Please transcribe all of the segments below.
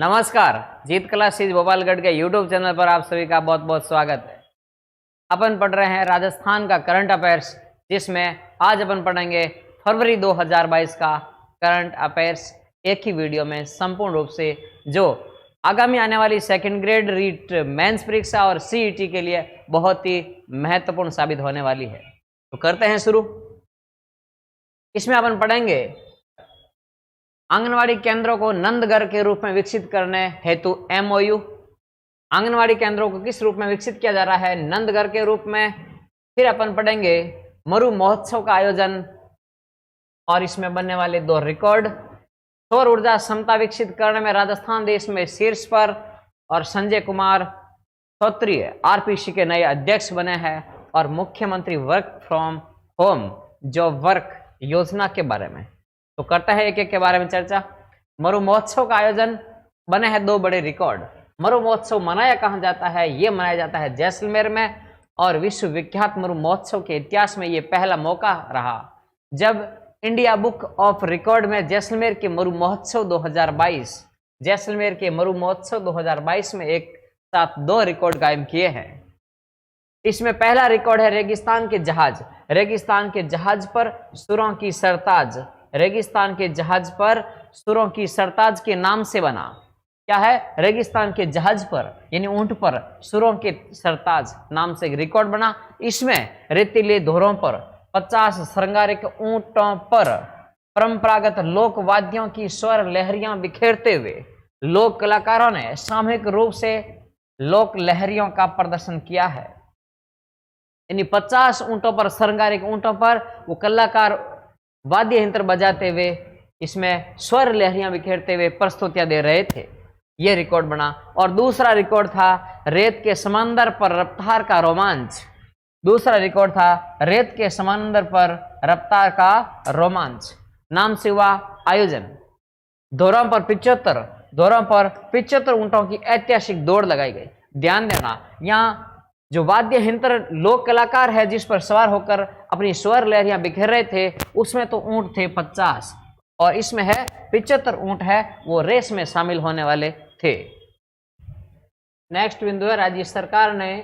नमस्कार, जीत क्लासेस भोपालगढ़ के YouTube channel पर आप सभी का बहुत बहुत स्वागत है। अपन पढ़ रहे हैं राजस्थान का करंट अफेयर्स, जिसमें आज अपन पढ़ेंगे फरवरी 2022 का करंट अफेयर्स एक ही वीडियो में संपूर्ण रूप से, जो आगामी आने वाली सेकंड ग्रेड रीट मेंस परीक्षा और सीईटी के लिए बहुत ही महत्वपूर्ण साबित होने वाली है। तो करते हैं शुरू। इसमें अपन पढ़ेंगे आंगनवाड़ी केंद्रों को नंदघर के रूप में विकसित करने हेतु एमओयू। आंगनवाड़ी केंद्रों को किस रूप में विकसित किया जा रहा है? नंदघर के रूप में। फिर अपन पढ़ेंगे मरु महोत्सव का आयोजन और इसमें बनने वाले 2 रिकॉर्ड। सौर ऊर्जा क्षमता विकसित करने में राजस्थान देश में शीर्ष पर, और संजय कुमार श्रोत्रिय आरपीसी के नए अध्यक्ष बने हैं। और मुख्यमंत्री work from home job work योजना के बारे में। तो करते हैं एक एक के बारे में चर्चा। मरु महोत्सव का आयोजन, बने हैं 2 बड़े रिकॉर्ड। मरु महोत्सव मनाया कहाँ जाता है? ये मनाया जाता है जैसलमेर में, और विश्व विख्यात मरु महोत्सव के इतिहास में ये पहला मौका रहा जब इंडिया बुक ऑफ रिकॉर्ड में जैसलमेर के मरु महोत्सव 2022 जैसलमेर के मरु महोत्सव 2022 में एक साथ 2 रिकॉर्ड कायम किए हैं। इसमें पहला रिकॉर्ड है रेगिस्तान के जहाज। रेगिस्तान के जहाज पर सुरों की सरताज, रेगिस्तान के जहाज पर सुरों की सरताज के नाम से बना। क्या है? रेगिस्तान के जहाज पर यानी ऊंट पर सुरों के सरताज नाम से एक रिकॉर्ड बना। इसमें रेतीले धोरों पर 50 श्रृंगारिक ऊंटों पर परंपरागत लोक वाद्यों की स्वर लहरियां बिखेरते हुए लोक कलाकारों ने सामूहिक रूप से लोक लहरियों का प्रदर्शन किया है। यानी 50 ऊंटों पर, श्रृंगारिक ऊंटों पर वो कलाकार वाद्य यंत्र बजाते हुए इसमें स्वर लहरियां बिखेरते हुए प्रस्तुतियां दे रहे थे। यह रिकॉर्ड बना। और दूसरा रिकॉर्ड था रेत के समंदर पर रफ्तार का रोमांच। दूसरा रिकॉर्ड था रेत के समंदर पर रफ्तार का रोमांच नाम से हुआ आयोजन। धोरों पर 75 ऊंटों की ऐतिहासिक दौड़ लगाई गई। ध्यान देना, यहाँ जो वाद्य यंत्र लोक कलाकार है जिस पर सवार होकर अपनी स्वर लहरियां बिखेर रहे थे, उसमें तो ऊंट थे 50, और इसमें है 75 ऊंट है, वो रेस में शामिल होने वाले थे। नेक्स्ट बिंदु है, राज्य सरकार ने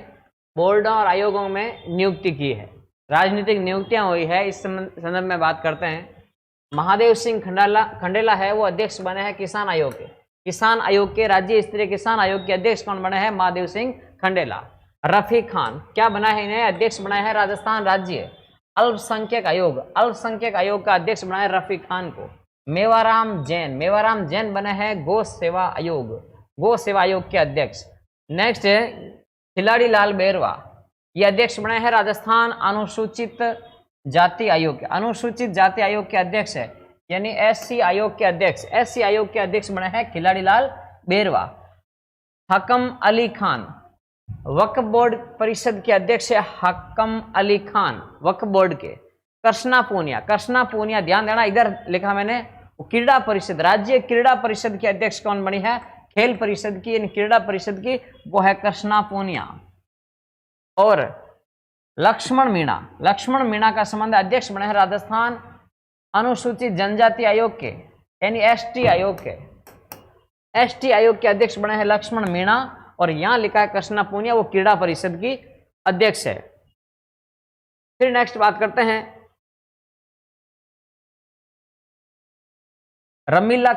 बोर्डों और आयोगों में नियुक्ति की है। राजनीतिक नियुक्तियां हुई है, इस संदर्भ में बात करते हैं। महादेव सिंह खंडेला है, वो अध्यक्ष बने हैं किसान आयोग के। किसान आयोग के, राज्य स्तरीय किसान आयोग के अध्यक्ष कौन बने हैं? महादेव सिंह खंडेला। रफी खान क्या बना है? इन्हें अध्यक्ष बनाया है राजस्थान राज्य अल्पसंख्यक आयोग। अल्पसंख्यक आयोग का अध्यक्ष बनाया रफी खान को। मेवाराम जैन बने हैं गौ सेवा आयोग के अध्यक्ष। नेक्स्ट है खिलाड़ी लाल बेरवा, ये अध्यक्ष बनाए हैं राजस्थान अनुसूचित जाति आयोग के। अनुसूचित जाति आयोग के अध्यक्ष है, यानी एससी आयोग के अध्यक्ष। एससी आयोग के अध्यक्ष बने हैं खिलाड़ी लाल बेरवा। हकम अली खान वक्फ बोर्ड परिषद के अध्यक्ष है हकम अली खान, वक्फ बोर्ड के। कृष्णा पूनिया, ध्यान देना, इधर लिखा मैंने क्रीड़ा परिषद, राज्य क्रीड़ा परिषद के अध्यक्ष कौन बनी है? खेल परिषद की, यानी क्रीड़ा परिषद की, वो है कृष्णा पूनिया। और लक्ष्मण मीणा का संबंध अध्यक्ष बने हैं राजस्थान अनुसूचित जनजाति आयोग के, यानी एसटी आयोग के। एसटी आयोग के अध्यक्ष बने हैं लक्ष्मण मीणा, और यहां लिखा है कृष्णा पूनिया, वो क्रीड़ा परिषद की अध्यक्ष है। फिर नेक्स्ट बात करते हैं रमीला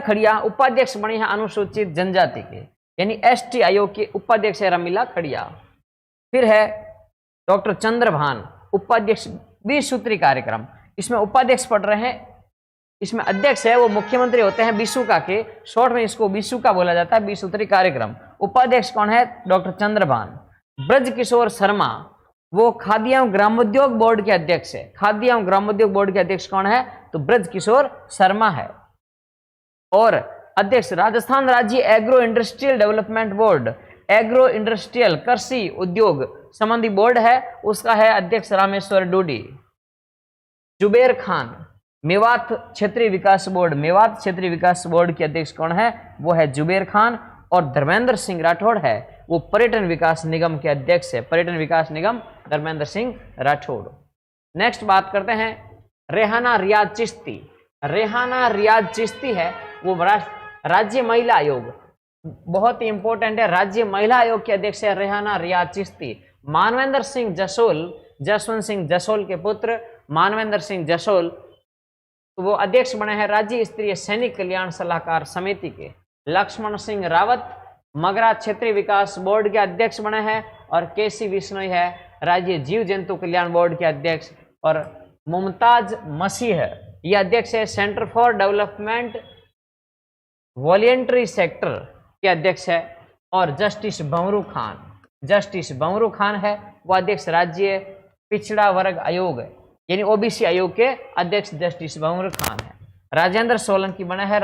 खड़िया उपाध्यक्ष बनी है अनुसूचित जनजाति के, यानी एसटी आयोग के उपाध्यक्ष है रमीला खड़िया। फिर है डॉक्टर चंद्रभान, उपाध्यक्ष 20 सूत्री कार्यक्रम। इसमें उपाध्यक्ष पढ़ रहे हैं, इसमें अध्यक्ष है वो मुख्यमंत्री होते हैं बिसुका के, शॉर्ट में इसको बिसुका बोला जाता है, 20 सूत्री कार्यक्रम। उपाध्यक्ष कौन है? डॉक्टर चंद्रभान। ब्रज किशोर शर्मा, वो खाद्य एवं ग्रामोद्योग बोर्ड के अध्यक्ष है। खाद्य एवं ग्रामोद्योग बोर्ड के अध्यक्ष कौन है? तो ब्रज किशोर शर्मा है। और अध्यक्ष राजस्थान राज्य agro industrial development board, agro industrial कृषि उद्योग संबंधी बोर्ड है, उसका है अध्यक्ष रामेश्वर डूडी। जुबेर खान, मेवात क्षेत्रीय विकास बोर्ड के अध्यक्ष कौन है? वो है जुबेर खान। और धर्मेंद्र सिंह राठौड़ है, वो पर्यटन विकास निगम के अध्यक्ष है। पर्यटन विकास निगम धर्मेंद्र सिंह राठौड़। नेक्स्ट बात करते हैं रेहाना रियाज चिश्ती है, वो राज्य महिला आयोग, बहुत ही इंपॉर्टेंट है, राज्य महिला आयोग के अध्यक्ष है रेहाना रियाज चिश्ती। मानवेंद्र सिंह जसोल, जसवंत सिंह जसोल के पुत्र मानवेंद्र सिंह जसोल, तो वो अध्यक्ष बने हैं राज्य स्तरीय सैनिक कल्याण सलाहकार समिति के। लक्ष्मण सिंह रावत मगरा क्षेत्रीय विकास बोर्ड के अध्यक्ष बने हैं, और केसी बिश्नोई है राज्य जीव जंतु कल्याण बोर्ड के अध्यक्ष, और मुमताज मसीह ये अध्यक्ष है centre for development voluntary sector के अध्यक्ष है, और जस्टिस भंवरू खान है वो अध्यक्ष राज्य पिछड़ा वर्ग आयोग यानी ओबीसी आयोग के अध्यक्ष जस्टिस भंवरू खान है। राजेंद्र सोलंकी बने हैं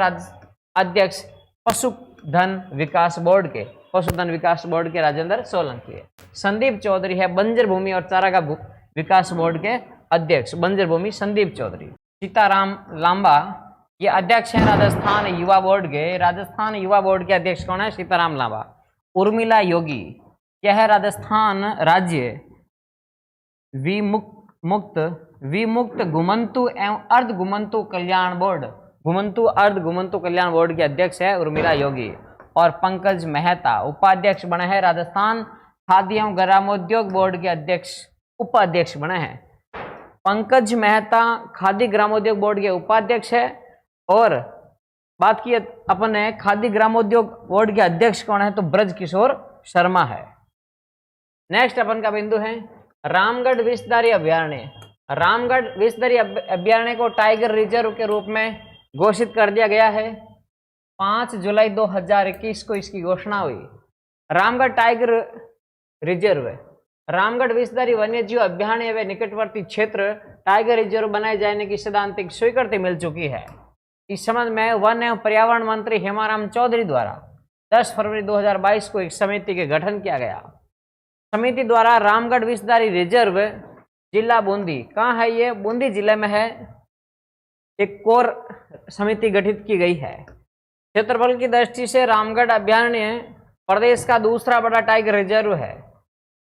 अध्यक्ष पशुधन विकास बोर्ड के राजेंद्र सोलंकी है। संदीप चौधरी है बंजर भूमि और चारागाह विकास बोर्ड के अध्यक्ष, बंजर भूमि संदीप चौधरी। सीताराम लांबा ये अध्यक्ष हैं राजस्थान युवा बोर्ड के अध्यक्ष कौन है? सीताराम लांबा। उर्मिला योगी क्या है? राजस्थान राज्य विमुक्त घुमंतु एवं अर्ध घुमंतु कल्याण बोर्ड के अध्यक्ष है उर्मिला योगी। और पंकज मेहता उपाध्यक्ष बने हैं राजस्थान खाद्य एवं ग्रामोद्योग बोर्ड के उपाध्यक्ष बने हैं। पंकज मेहता खाद्य ग्रामोद्योग बोर्ड के उपाध्यक्ष है। और बात की अपन ने खाद्य ग्रामोद्योग बोर्ड के अध्यक्ष कौन है? तो ब्रज किशोर शर्मा है। नेक्स्ट अपन का बिंदु है रामगढ़ विषधारी अभयारण्य। रामगढ़ विषधारी अभयारण्य को टाइगर रिजर्व के रूप में घोषित कर दिया गया है। 5 जुलाई 2021 को इसकी घोषणा हुई। रामगढ़ टाइगर रिजर्व, रामगढ़ विषधारी वन्यजीव अभयारण्य व निकटवर्ती क्षेत्र टाइगर रिजर्व बनाए जाने की सैद्धांतिक स्वीकृति मिल चुकी है। इस संबंध में वन एवं पर्यावरण मंत्री हेमाराम चौधरी द्वारा 10 फरवरी 2022 को एक समिति के गठन किया गया। समिति द्वारा रामगढ़ विषधारी रिजर्व जिला बूंदी, कहाँ है ये? बूंदी जिले में है। एक कोर समिति गठित की गई है। क्षेत्रफल की दृष्टि से रामगढ़ अभयारण्य प्रदेश का दूसरा बड़ा टाइगर रिजर्व है।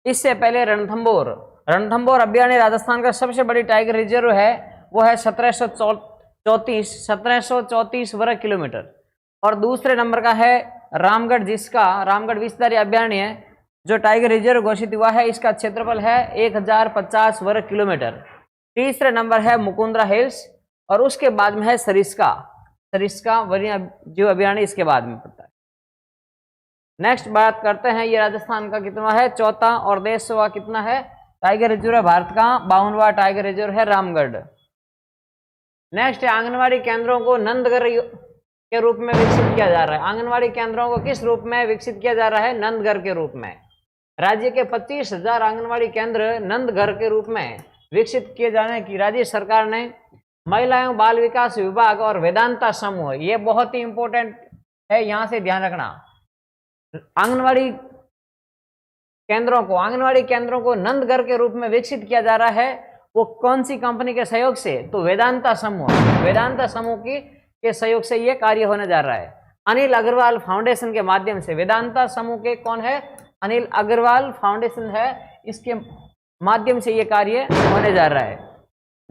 इससे पहले रणथंभौर अभयारण्य राजस्थान का सबसे बड़ी टाइगर रिजर्व है, वो है 1734 वर्ग किलोमीटर। और दूसरे नंबर का है रामगढ़, जिसका रामगढ़ विषधारी अभयारण्य जो टाइगर रिजर्व घोषित हुआ है, इसका क्षेत्रफल है 1050 वर्ग किलोमीटर। तीसरे नंबर है मुकुंदरा हिल्स, और उसके बाद में है सरिस्का वन्य जीव अभयारण्य इसके बाद में पड़ता है। नेक्स्ट बात करते हैं, ये राजस्थान का कितना है? चौथा। और देशवा कितना है? टाइगर रिजर्व है भारत का 52वां टाइगर रिजर्व है रामगढ़। नेक्स्ट है आंगनवाड़ी केंद्रों को नंदघर के रूप में विकसित किया जा रहा है। आंगनवाड़ी केंद्रों को किस रूप में विकसित किया जा रहा है? नंदघर के रूप में। राज्य के 25,000 आंगनवाड़ी केंद्र नंदघर के रूप में विकसित किए जाने की राज्य सरकार ने महिला एवं बाल विकास विभाग और वेदांता समूह, ये बहुत ही इंपॉर्टेंट है, यहां से ध्यान रखना। आंगनवाड़ी केंद्रों को नंदघर के रूप में विकसित किया जा रहा है। वो कौन सी कंपनी के सहयोग से? तो वेदांता समूह के सहयोग से ये कार्य होने जा रहा है। अनिल अग्रवाल फाउंडेशन के माध्यम से। वेदांता समूह के कौन है? अनिल अग्रवाल फाउंडेशन है, इसके माध्यम से ये कार्य होने जा रहा है।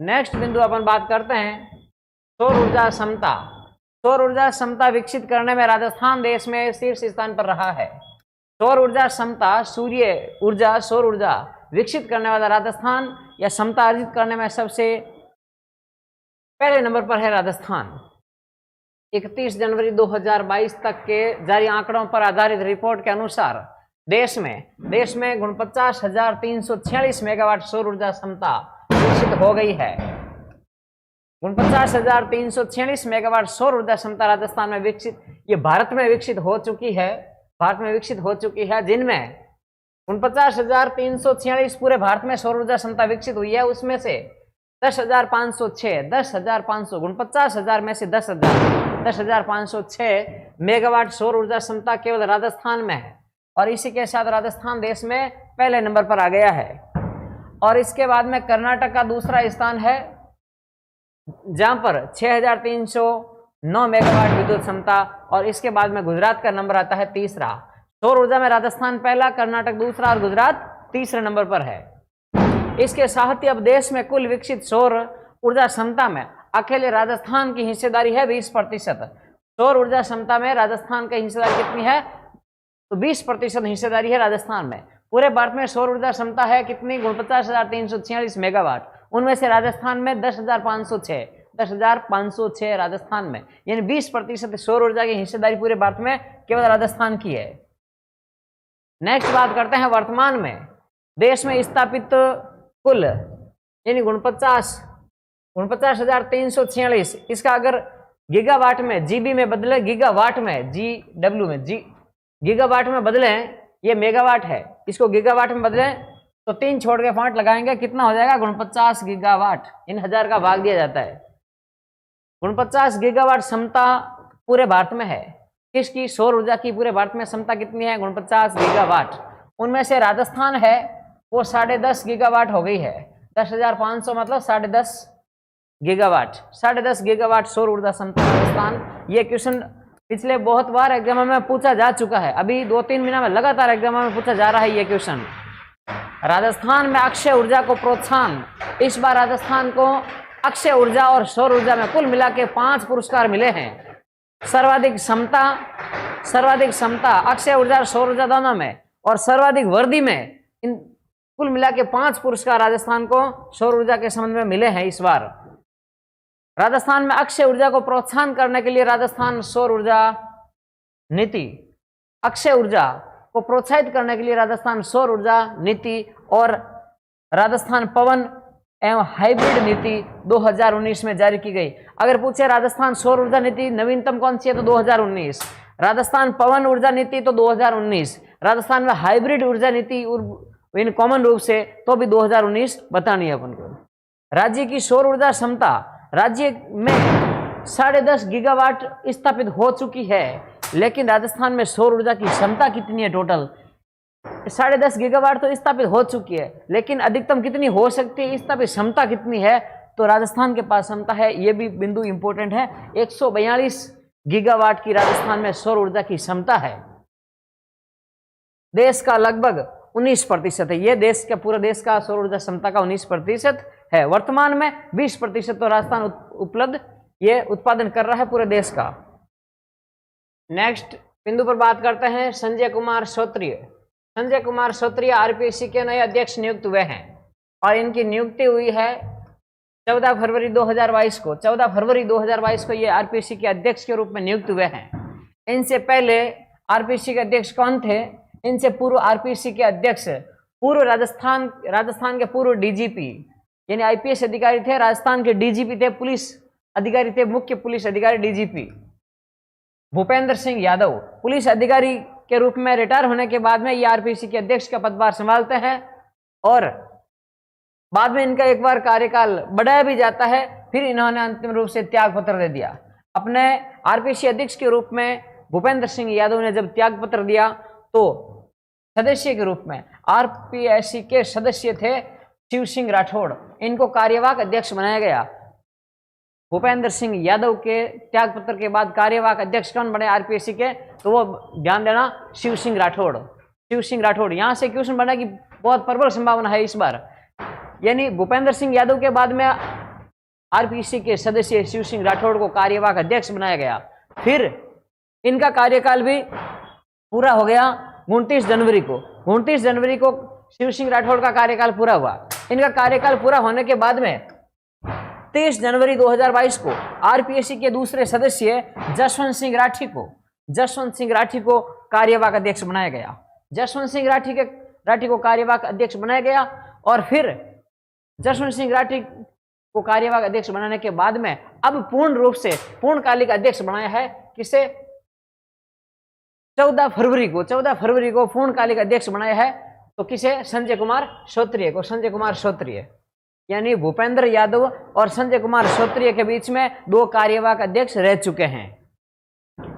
नेक्स्ट बिंदु अपन बात करते हैं सौर ऊर्जा क्षमता विकसित करने में राजस्थान देश में शीर्ष स्थान पर रहा है। सौर ऊर्जा क्षमता, सौर ऊर्जा विकसित करने वाला राजस्थान या क्षमता अर्जित करने में सबसे पहले नंबर पर है राजस्थान। 31 जनवरी 2022 तक के जारी आंकड़ों पर आधारित रिपोर्ट के अनुसार देश में 49,346 मेगावाट सौर ऊर्जा क्षमता विकसित हो गई है। 49,346 मेगावाट सौर ऊर्जा क्षमता राजस्थान में विकसित, ये भारत में विकसित हो चुकी है, जिनमें 49,346 पूरे भारत में सौर ऊर्जा क्षमता विकसित हुई है। उसमें से 10,506 49,000 में से 10,506 मेगावाट सौर ऊर्जा क्षमता केवल राजस्थान में है, और इसी के साथ राजस्थान देश में पहले नंबर पर आ गया है। और इसके बाद में कर्नाटक का दूसरा स्थान है, जहां पर 6,309 मेगावाट विद्युत क्षमता, और इसके बाद में गुजरात का नंबर आता है तीसरा। सौर ऊर्जा में राजस्थान पहला, कर्नाटक दूसरा और गुजरात तीसरे नंबर पर है। इसके साथ ही अब देश में कुल विकसित सौर ऊर्जा क्षमता में अकेले राजस्थान की हिस्सेदारी है 20%। सौर ऊर्जा क्षमता में राजस्थान की हिस्सेदारी कितनी है? तो 20% हिस्सेदारी है राजस्थान में। पूरे भारत में सौर ऊर्जा क्षमता है कितनी? 49,346 मेगावाट। उनमें से राजस्थान में 10,506 राजस्थान में, यानी 20% सौर ऊर्जा की हिस्सेदारी पूरे भारत में केवल राजस्थान की है। नेक्स्ट बात करते हैं वर्तमान में देश में स्थापित कुल, यानी 49,346, इसका अगर गीगावाट में, जीबी में बदले, गीगावाट में, GW में, गीगावाट में बदले, ये मेगावाट है, इसको गीगावाट में बदले तो 3 छोड़ के 5 लगाएंगे, कितना हो जाएगा? 49 गीगावाट। इन 1000 का भाग दिया जाता है। 49 गीगावाट क्षमता पूरे भारत में है। किसकी? सौर ऊर्जा की। पूरे भारत में क्षमता कितनी है? 49 गीगावाट। उनमें से राजस्थान है वो 10.5 गीगावाट हो गई है। 10,500 मतलब 10.5 गीगावाट। 10.5 गीगावाट सौर ऊर्जा क्षमता राजस्थान। ये क्वेश्चन पिछले बहुत बार एग्जाम में पूछा जा चुका है, अभी 2-3 महीना में लगातार एग्जाम में पूछा जा रहा है ये क्वेश्चन। राजस्थान में अक्षय ऊर्जा को प्रोत्साहन, इस बार राजस्थान को अक्षय ऊर्जा और सौर ऊर्जा में कुल मिला के 5 पुरस्कार मिले हैं। सर्वाधिक क्षमता अक्षय ऊर्जा और सौर ऊर्जा दोनों में, और सर्वाधिक वर्दी में, इन कुल मिला के 5 पुरस्कार राजस्थान को सौर ऊर्जा के संबंध में मिले हैं इस बार। राजस्थान में अक्षय ऊर्जा को प्रोत्साहन करने के लिए राजस्थान सौर ऊर्जा नीति, अक्षय ऊर्जा को प्रोत्साहित करने के लिए राजस्थान सौर ऊर्जा नीति और राजस्थान पवन एवं हाइब्रिड नीति 2019 में जारी की गई। अगर पूछे राजस्थान सौर ऊर्जा नीति नवीनतम कौन सी है तो 2019, राजस्थान पवन ऊर्जा नीति तो 2019, राजस्थान में हाइब्रिड ऊर्जा नीति इन कॉमन रूप से तो भी 2019 बतानी है अपन को। राज्य की सौर ऊर्जा क्षमता, राज्य में 10.5 गीगावाट स्थापित हो चुकी है, लेकिन राजस्थान में सौर ऊर्जा की क्षमता कितनी है? टोटल 10.5 गीगावाट तो स्थापित हो चुकी है, लेकिन अधिकतम कितनी हो सकती है? स्थापित क्षमता कितनी है? तो राजस्थान के पास क्षमता है, ये भी बिंदु इंपॉर्टेंट है, 142 गीगावाट की राजस्थान में सौर ऊर्जा की क्षमता है। देश का लगभग 19% है, ये देश का, पूरा देश का सौर ऊर्जा क्षमता का 19% है। वर्तमान में 20% तो राजस्थान उपलब्ध, ये उत्पादन कर रहा है पूरे देश का। नेक्स्ट बिंदु पर बात करते हैं संजय कुमार श्रोत्रिय। संजय कुमार श्रोत्रिय आरपीएससी के नए अध्यक्ष नियुक्त हुए हैं और इनकी नियुक्ति हुई है 14 फरवरी 2022 को। 14 फरवरी 2022 को ये आरपीएससी के अध्यक्ष के रूप में नियुक्त हुए हैं। इनसे पहले आरपीएससी के अध्यक्ष कौन थे? इनसे पूर्व आरपीएससी के अध्यक्ष पूर्व राजस्थान के पूर्व डीजीपी, यानी आईपीएस अधिकारी थे, राजस्थान के डीजीपी थे, पुलिस अधिकारी थे, मुख्य पुलिस अधिकारी डीजीपी भूपेंद्र सिंह यादव। पुलिस अधिकारी के रूप में रिटायर होने के बाद में ये आरपीएससी के अध्यक्ष का पदभार संभालते हैं और बाद में इनका एक बार कार्यकाल बढ़ाया भी जाता है, फिर इन्होंने अंतिम रूप से त्याग पत्र दे दिया। अपने आरपीएससी अध्यक्ष के रूप में भूपेंद्र सिंह यादव ने जब त्याग पत्र दिया तो सदस्य के रूप में आरपीएससी के सदस्य थे शिव सिंह राठौड़, इनको कार्यवाहक अध्यक्ष बनाया गया। भूपेंद्र सिंह यादव के त्याग पत्र के बाद कार्यवाहक अध्यक्ष कौन बने आरपीएससी के? तो वो ध्यान देना, शिव सिंह राठौड़। शिव सिंह राठौड़, यहां से क्वेश्चन बना की बहुत प्रबल संभावना है इस बार, यानी भूपेंद्र सिंह यादव के बाद में आरपीएससी के सदस्य शिव सिंह राठौड़ को कार्यवाहक अध्यक्ष बनाया गया। फिर इनका कार्यकाल भी पूरा हो गया 29 जनवरी को। 29 जनवरी को शिव सिंह राठौड़ का कार्यकाल पूरा हुआ। इनका कार्यकाल पूरा होने के बाद में 30 जनवरी 2022 को आरपीएससी के दूसरे सदस्य जसवंत सिंह राठी को कार्यवाहक अध्यक्ष बनाया गया। जसवंत सिंह राठी को कार्यवाहक अध्यक्ष बनाया गया और फिर जसवंत सिंह राठी को कार्यवाहक अध्यक्ष बनाने के बाद में अब पूर्ण रूप से पूर्णकालिक अध्यक्ष बनाया है किसे? 14 फरवरी को पूर्णकालिक अध्यक्ष बनाया है। तो किसे? संजय कुमार श्रोत्रिय को। संजय कुमार श्रोत्रिय, यानी भूपेंद्र यादव और संजय कुमार श्रोत्रिय के बीच में 2 कार्यवाहक अध्यक्ष रह चुके हैं।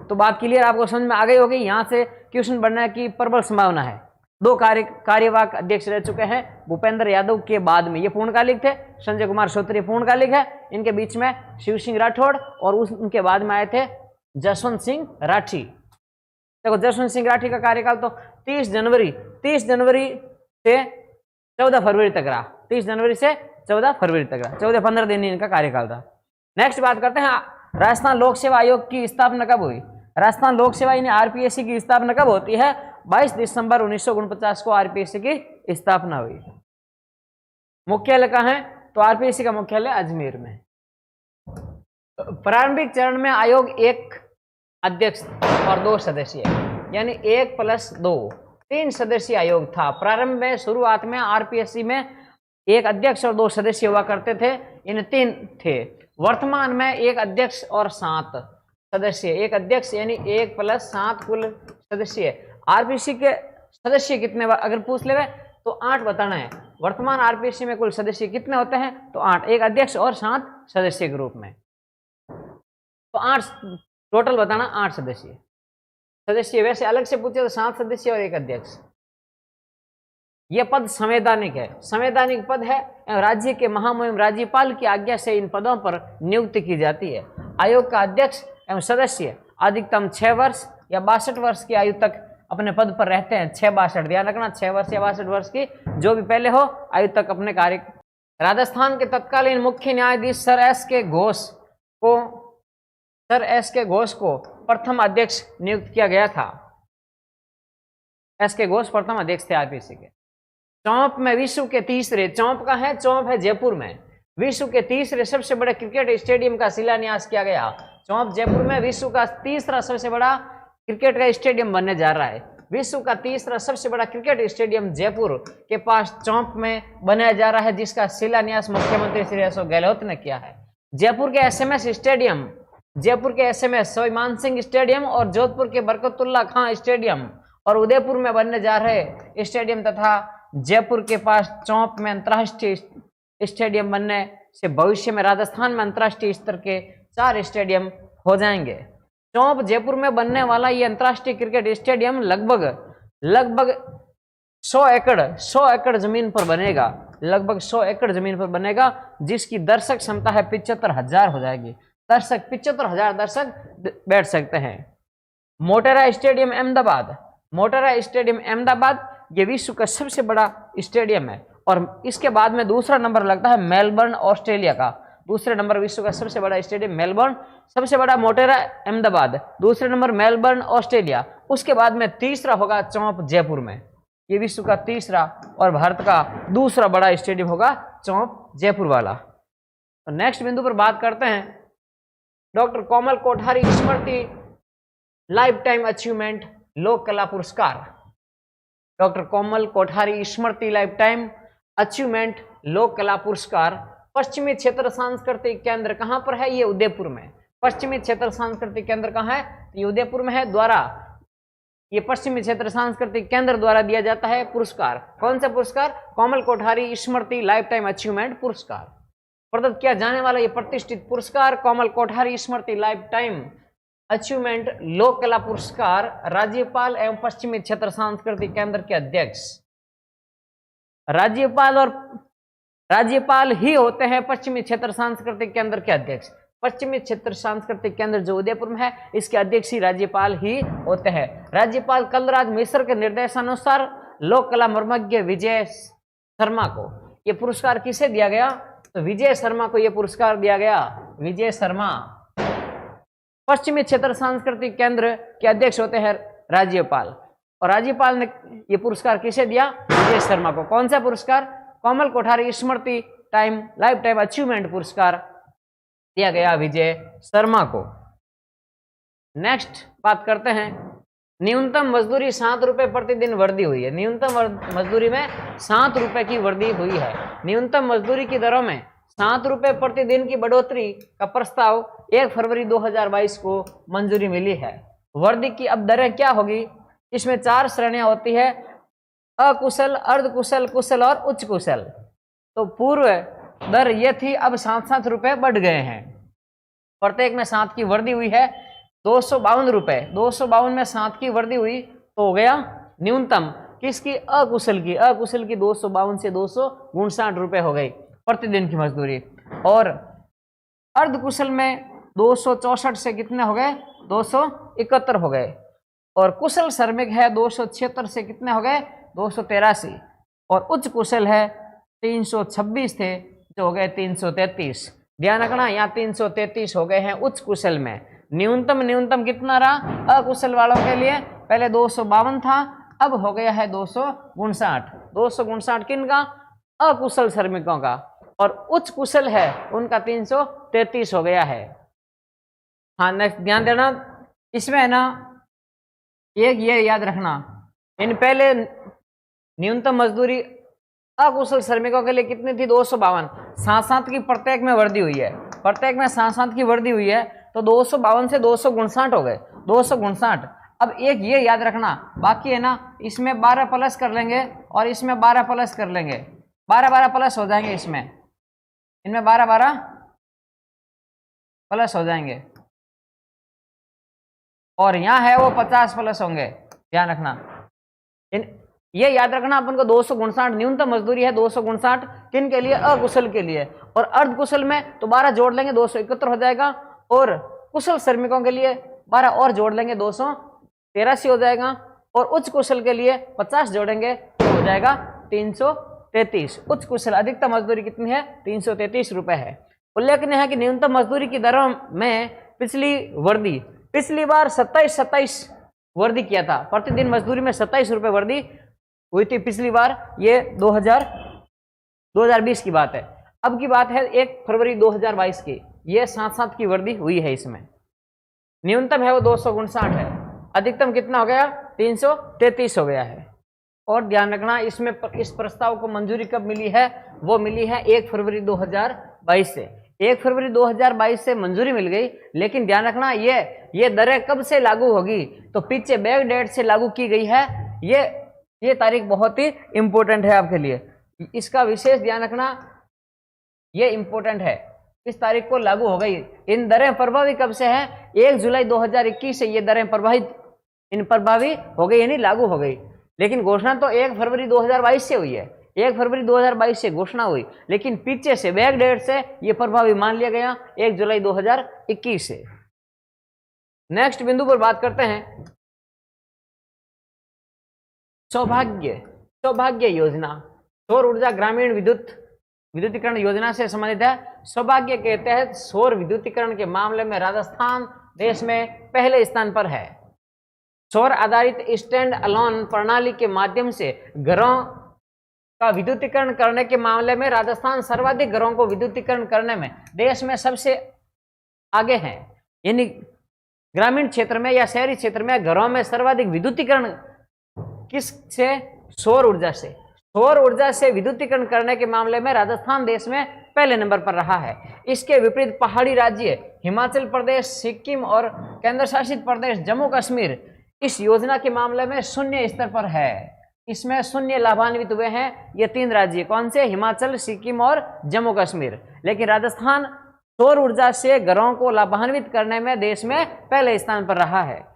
तो बात क्लियर आपको समझ में आ गई होगी। यहां से क्वेश्चन बनने की प्रबल संभावना है। 2 कार्यवाहक अध्यक्ष रह चुके हैं भूपेंद्र यादव के बाद में, ये पूर्णकालिक थे। संजय कुमार श्रोत्रिय पूर्णकालिक है, इनके बीच में शिव सिंह राठौड़ और उनके बाद में आए थे जसवंत सिंह राठी। देखो जसवंत सिंह राठी का कार्यकाल तो 30 जनवरी से 14 फरवरी तक रहा। 30 जनवरी से 14 फरवरी तक रहा, 14-15 दिन इनका कार्यकाल था। नेक्स्ट बात करते हैं राजस्थान लोक सेवा आयोग की स्थापना कब हुई? राजस्थान लोक सेवा यानी आरपीएससी की स्थापना कब होती है? 22 दिसंबर 1949 को आरपीएससी की स्थापना हुई। मुख्यालय कहाँ है? तो आरपीएससी का मुख्यालय अजमेर में। प्रारंभिक चरण में आयोग एक अध्यक्ष और 2 सदस्य यानी 1+2 3 सदस्यीय आयोग था। प्रारंभ में शुरुआत में आरपीएससी में एक अध्यक्ष और 2 सदस्य हुआ करते थे, इन 3 थे। वर्तमान में एक अध्यक्ष और 7 सदस्य, एक अध्यक्ष यानी 1+7 कुल सदस्य। आरपीएससी के सदस्य कितने अगर पूछ ले तो 8 बताना है। वर्तमान आरपीएससी में कुल सदस्य कितने होते हैं? तो 8, एक अध्यक्ष और 7 सदस्य के रूप में, तो 8 टोटल बताना, 8 सदस्य। वैसे अलग से पूछे तो 7 सदस्य और एक अध्यक्ष। यह पद संवैधानिक है, संवैधानिक पद है। राज्य के महामहिम राज्यपाल की आज्ञा से इन पदों पर नियुक्ति की जाती है। आयोग का अध्यक्ष एवं सदस्य अधिकतम 6 वर्ष या 62 वर्ष की आयु तक अपने पद पर रहते हैं। 6-62 ध्यान रखना, 6 वर्ष या 62 वर्ष की जो भी पहले हो आयु तक अपने कार्य। राजस्थान के तत्कालीन मुख्य न्यायाधीश सर एस के घोष को प्रथम अध्यक्ष नियुक्त किया गया था। एस के घोष प्रथम अध्यक्ष थे आरपीएससी के। चौंप में विश्व के तीसरे, चौंप का है, चौंप है जयपुर में, विश्व के तीसरे सबसे बड़े क्रिकेट स्टेडियम का शिलान्यास किया गया। चौंप जयपुर में विश्व का तीसरा सबसे बड़ा क्रिकेट का स्टेडियम बनने जा रहा है। विश्व का तीसरा सबसे बड़ा क्रिकेट स्टेडियम जयपुर के पास चौंप में बनाया जा रहा है, जिसका शिलान्यास मुख्यमंत्री श्री अशोक गहलोत ने किया है। जयपुर के एसएमएस स्वाभिमान सिंह स्टेडियम और जोधपुर के बरकतुल्ला खां स्टेडियम और उदयपुर में बनने जा रहे स्टेडियम तथा जयपुर के पास चौंप में अंतर्राष्ट्रीय स्टेडियम बनने से भविष्य में राजस्थान में अंतर्राष्ट्रीय स्तर के 4 स्टेडियम हो जाएंगे। चौंप जयपुर में बनने वाला ये अंतर्राष्ट्रीय क्रिकेट स्टेडियम लगभग 100 एकड़ जमीन पर बनेगा, लगभग 100 एकड़ जमीन पर बनेगा, जिसकी दर्शक क्षमता है 75,000 हो जाएगी। 75,000 दर्शक बैठ सकते हैं। मोटेरा स्टेडियम अहमदाबाद ये विश्व का सबसे बड़ा स्टेडियम है और इसके बाद में दूसरा नंबर लगता है मेलबर्न ऑस्ट्रेलिया का। दूसरे नंबर विश्व का सबसे बड़ा स्टेडियम मेलबर्न, सबसे बड़ा मोटेरा अहमदाबाद, दूसरे नंबर मेलबर्न ऑस्ट्रेलिया, उसके बाद में तीसरा होगा चौंप जयपुर में। ये विश्व का तीसरा और भारत का दूसरा बड़ा स्टेडियम होगा चौंप जयपुर वाला। तो नेक्स्ट बिंदु पर बात करते हैं डॉक्टर कोमल कोठारी स्मृति लाइफ टाइम अचीवमेंट लोक कला पुरस्कार। डॉक्टर कोमल कोठारी स्मृति लाइफ टाइम अचीवमेंट लोक कला पुरस्कार पश्चिमी क्षेत्र सांस्कृतिक केंद्र कहां पर है? ये उदयपुर में। पश्चिमी क्षेत्र सांस्कृतिक केंद्र कहां है? ये उदयपुर में है। ये पश्चिमी क्षेत्र सांस्कृतिक केंद्र द्वारा दिया जाता है पुरस्कार। कौन सा पुरस्कार? कोमल कोठारी स्मृति लाइफ टाइम अचीवमेंट पुरस्कार। प्रदत्त किया जाने वाला ये प्रतिष्ठित पुरस्कार कोमल कोठारी स्मृति लाइफ टाइम अचीवमेंट लोक कला पुरस्कार राज्यपाल एवं पश्चिमी क्षेत्र सांस्कृतिक केंद्र के अध्यक्ष, राज्यपाल ही होते हैं पश्चिमी क्षेत्र सांस्कृतिक केंद्र के अध्यक्ष। पश्चिमी क्षेत्र सांस्कृतिक केंद्र जो उदयपुर में है, इसके अध्यक्ष ही राज्यपाल ही होते हैं। राज्यपाल कलराज मिश्र के निर्देशानुसार लोक कला मर्मज्ञ विजय शर्मा को यह पुरस्कार किसे दिया गया? तो विजय शर्मा को यह पुरस्कार दिया गया। विजय शर्मा पश्चिमी क्षेत्र सांस्कृतिक केंद्र के अध्यक्ष होते हैं राज्यपाल, और राज्यपाल ने यह पुरस्कार किसे दिया? विजय शर्मा को। कौन सा पुरस्कार? कोमल कोठारी स्मृति लाइफ टाइम अचीवमेंट पुरस्कार दिया गया विजय शर्मा को। नेक्स्ट बात करते हैं न्यूनतम मजदूरी 7 रुपए प्रतिदिन वृद्धि हुई है। न्यूनतम मजदूरी में 7 रुपए की वृद्धि हुई है। न्यूनतम मजदूरी की दरों में 7 रुपए प्रतिदिन की बढ़ोतरी का प्रस्ताव 1 फरवरी 2022 को मंजूरी मिली है। वृद्धि की अब दरें क्या होगी? इसमें 4 श्रेणियां होती है, अकुशल, अर्धकुशल, कुशल और उच्च कुशल। तो पूर्व दर ये थी, अब 7-7 रुपए बढ़ गए हैं। प्रत्येक में 7 की वृद्धि हुई है। 252 रुपए, 252 में 7 की वृद्धि हुई तो हो गया न्यूनतम किसकी? अकुशल की। अकुशल की 252 से 259 रुपए हो गई प्रतिदिन की मजदूरी। और अर्धकुशल में 264 से कितने हो गए? 271 हो गए। और कुशल श्रमिक है 276 से कितने हो गए? 283। और उच्च कुशल है 326 थे जो हो गए 333। ध्यान रखना, यहाँ 333 हो गए हैं उच्च कुशल में। न्यूनतम कितना रहा अकुशल वालों के लिए? पहले 252 था, अब हो गया है 259। 259 किन का? अकुशल श्रमिकों का। और उच्च कुशल है उनका 333 हो गया है। हाँ, नेक्स्ट ध्यान देना, इसमें है ना एक ये याद रखना, इन पहले न्यूनतम मजदूरी अकुशल श्रमिकों के लिए कितनी थी? 252। 7 की प्रत्येक में वृद्धि हुई है, प्रत्येक में 7 की वृद्धि हुई है, तो 252 से 259 हो गए, 259। अब एक ये याद रखना, बाकी है ना इसमें 12 प्लस कर लेंगे और इसमें 12 प्लस कर लेंगे, 12 प्लस हो जाएंगे, इनमें 12 प्लस हो जाएंगे, और यहाँ है वो 50 प्लस होंगे। ध्यान रखना, ये याद रखना अपन को 259 न्यूनतम मजदूरी है, 259 किन के लिए? अकुशल के लिए। और अर्धकुशल में तो 12 जोड़ लेंगे 271 हो जाएगा, और कुशल श्रमिकों के लिए 12 और जोड़ लेंगे 283 हो जाएगा, और उच्च कुशल के लिए 50 जोड़ेंगे तो हो जाएगा 333। उच्च कुशल अधिकतम मजदूरी कितनी है? 333 रुपए है। उल्लेखनीय है कि न्यूनतम मजदूरी की दरों में पिछली बार 27 वृद्धि किया था, प्रतिदिन मजदूरी में 27 रुपए वृद्धि हुई थी पिछली बार, ये 2020 की बात है। अब की बात है 1 फरवरी 2022 की, ये 7 की वृद्धि हुई है। इसमें न्यूनतम है वो 259 है, अधिकतम कितना हो गया? 333 हो गया है। और ध्यान रखना, इसमें इस प्रस्ताव को मंजूरी कब मिली है? वो मिली है 1 फरवरी 2022 से। 1 फरवरी 2022 से मंजूरी मिल गई, लेकिन ध्यान रखना ये दरें कब से लागू होगी? तो पीछे बैक डेट से लागू की गई है। ये तारीख बहुत ही इंपॉर्टेंट है आपके लिए, इसका विशेष ध्यान रखना, ये इंपॉर्टेंट है। इस तारीख को लागू हो गई। इन दरें प्रभावी कब से है? 1 जुलाई 2021 से ये दरें प्रभावी हो गई, यानी लागू हो गई। लेकिन घोषणा तो 1 फरवरी 2022 से हुई है, 1 फरवरी 2022 से घोषणा हुई, लेकिन पीछे से बैक डेट से ये प्रभावी मान लिया गया 1 जुलाई 2021 से। नेक्स्ट बिंदु पर बात करते हैं, सौभाग्य योजना। सौर ऊर्जा ग्रामीण विद्युतीकरण योजना से संबंधित है। सौभाग्य के तहत सौर विद्युतीकरण के मामले में राजस्थान देश में पहले स्थान पर है। सौर आधारित स्टैंड अलोन प्रणाली के माध्यम से घरों का विद्युतीकरण करने के मामले में राजस्थान सर्वाधिक घरों को विद्युतीकरण करने में देश में सबसे आगे है। यानी ग्रामीण क्षेत्र में या शहरी क्षेत्र में घरों में सर्वाधिक विद्युतीकरण किससे? सौर ऊर्जा से। सौर ऊर्जा से विद्युतीकरण करने के मामले में राजस्थान देश में पहले नंबर पर रहा है। इसके विपरीत पहाड़ी राज्य हिमाचल प्रदेश, सिक्किम और केंद्र शासित प्रदेश जम्मू कश्मीर इस योजना के मामले में 0 स्तर पर है। इसमें 0 लाभान्वित हुए हैं ये 3 राज्य, कौन से? हिमाचल, सिक्किम और जम्मू कश्मीर। लेकिन राजस्थान सौर ऊर्जा से घरों को लाभान्वित करने में देश में पहले स्थान पर रहा है।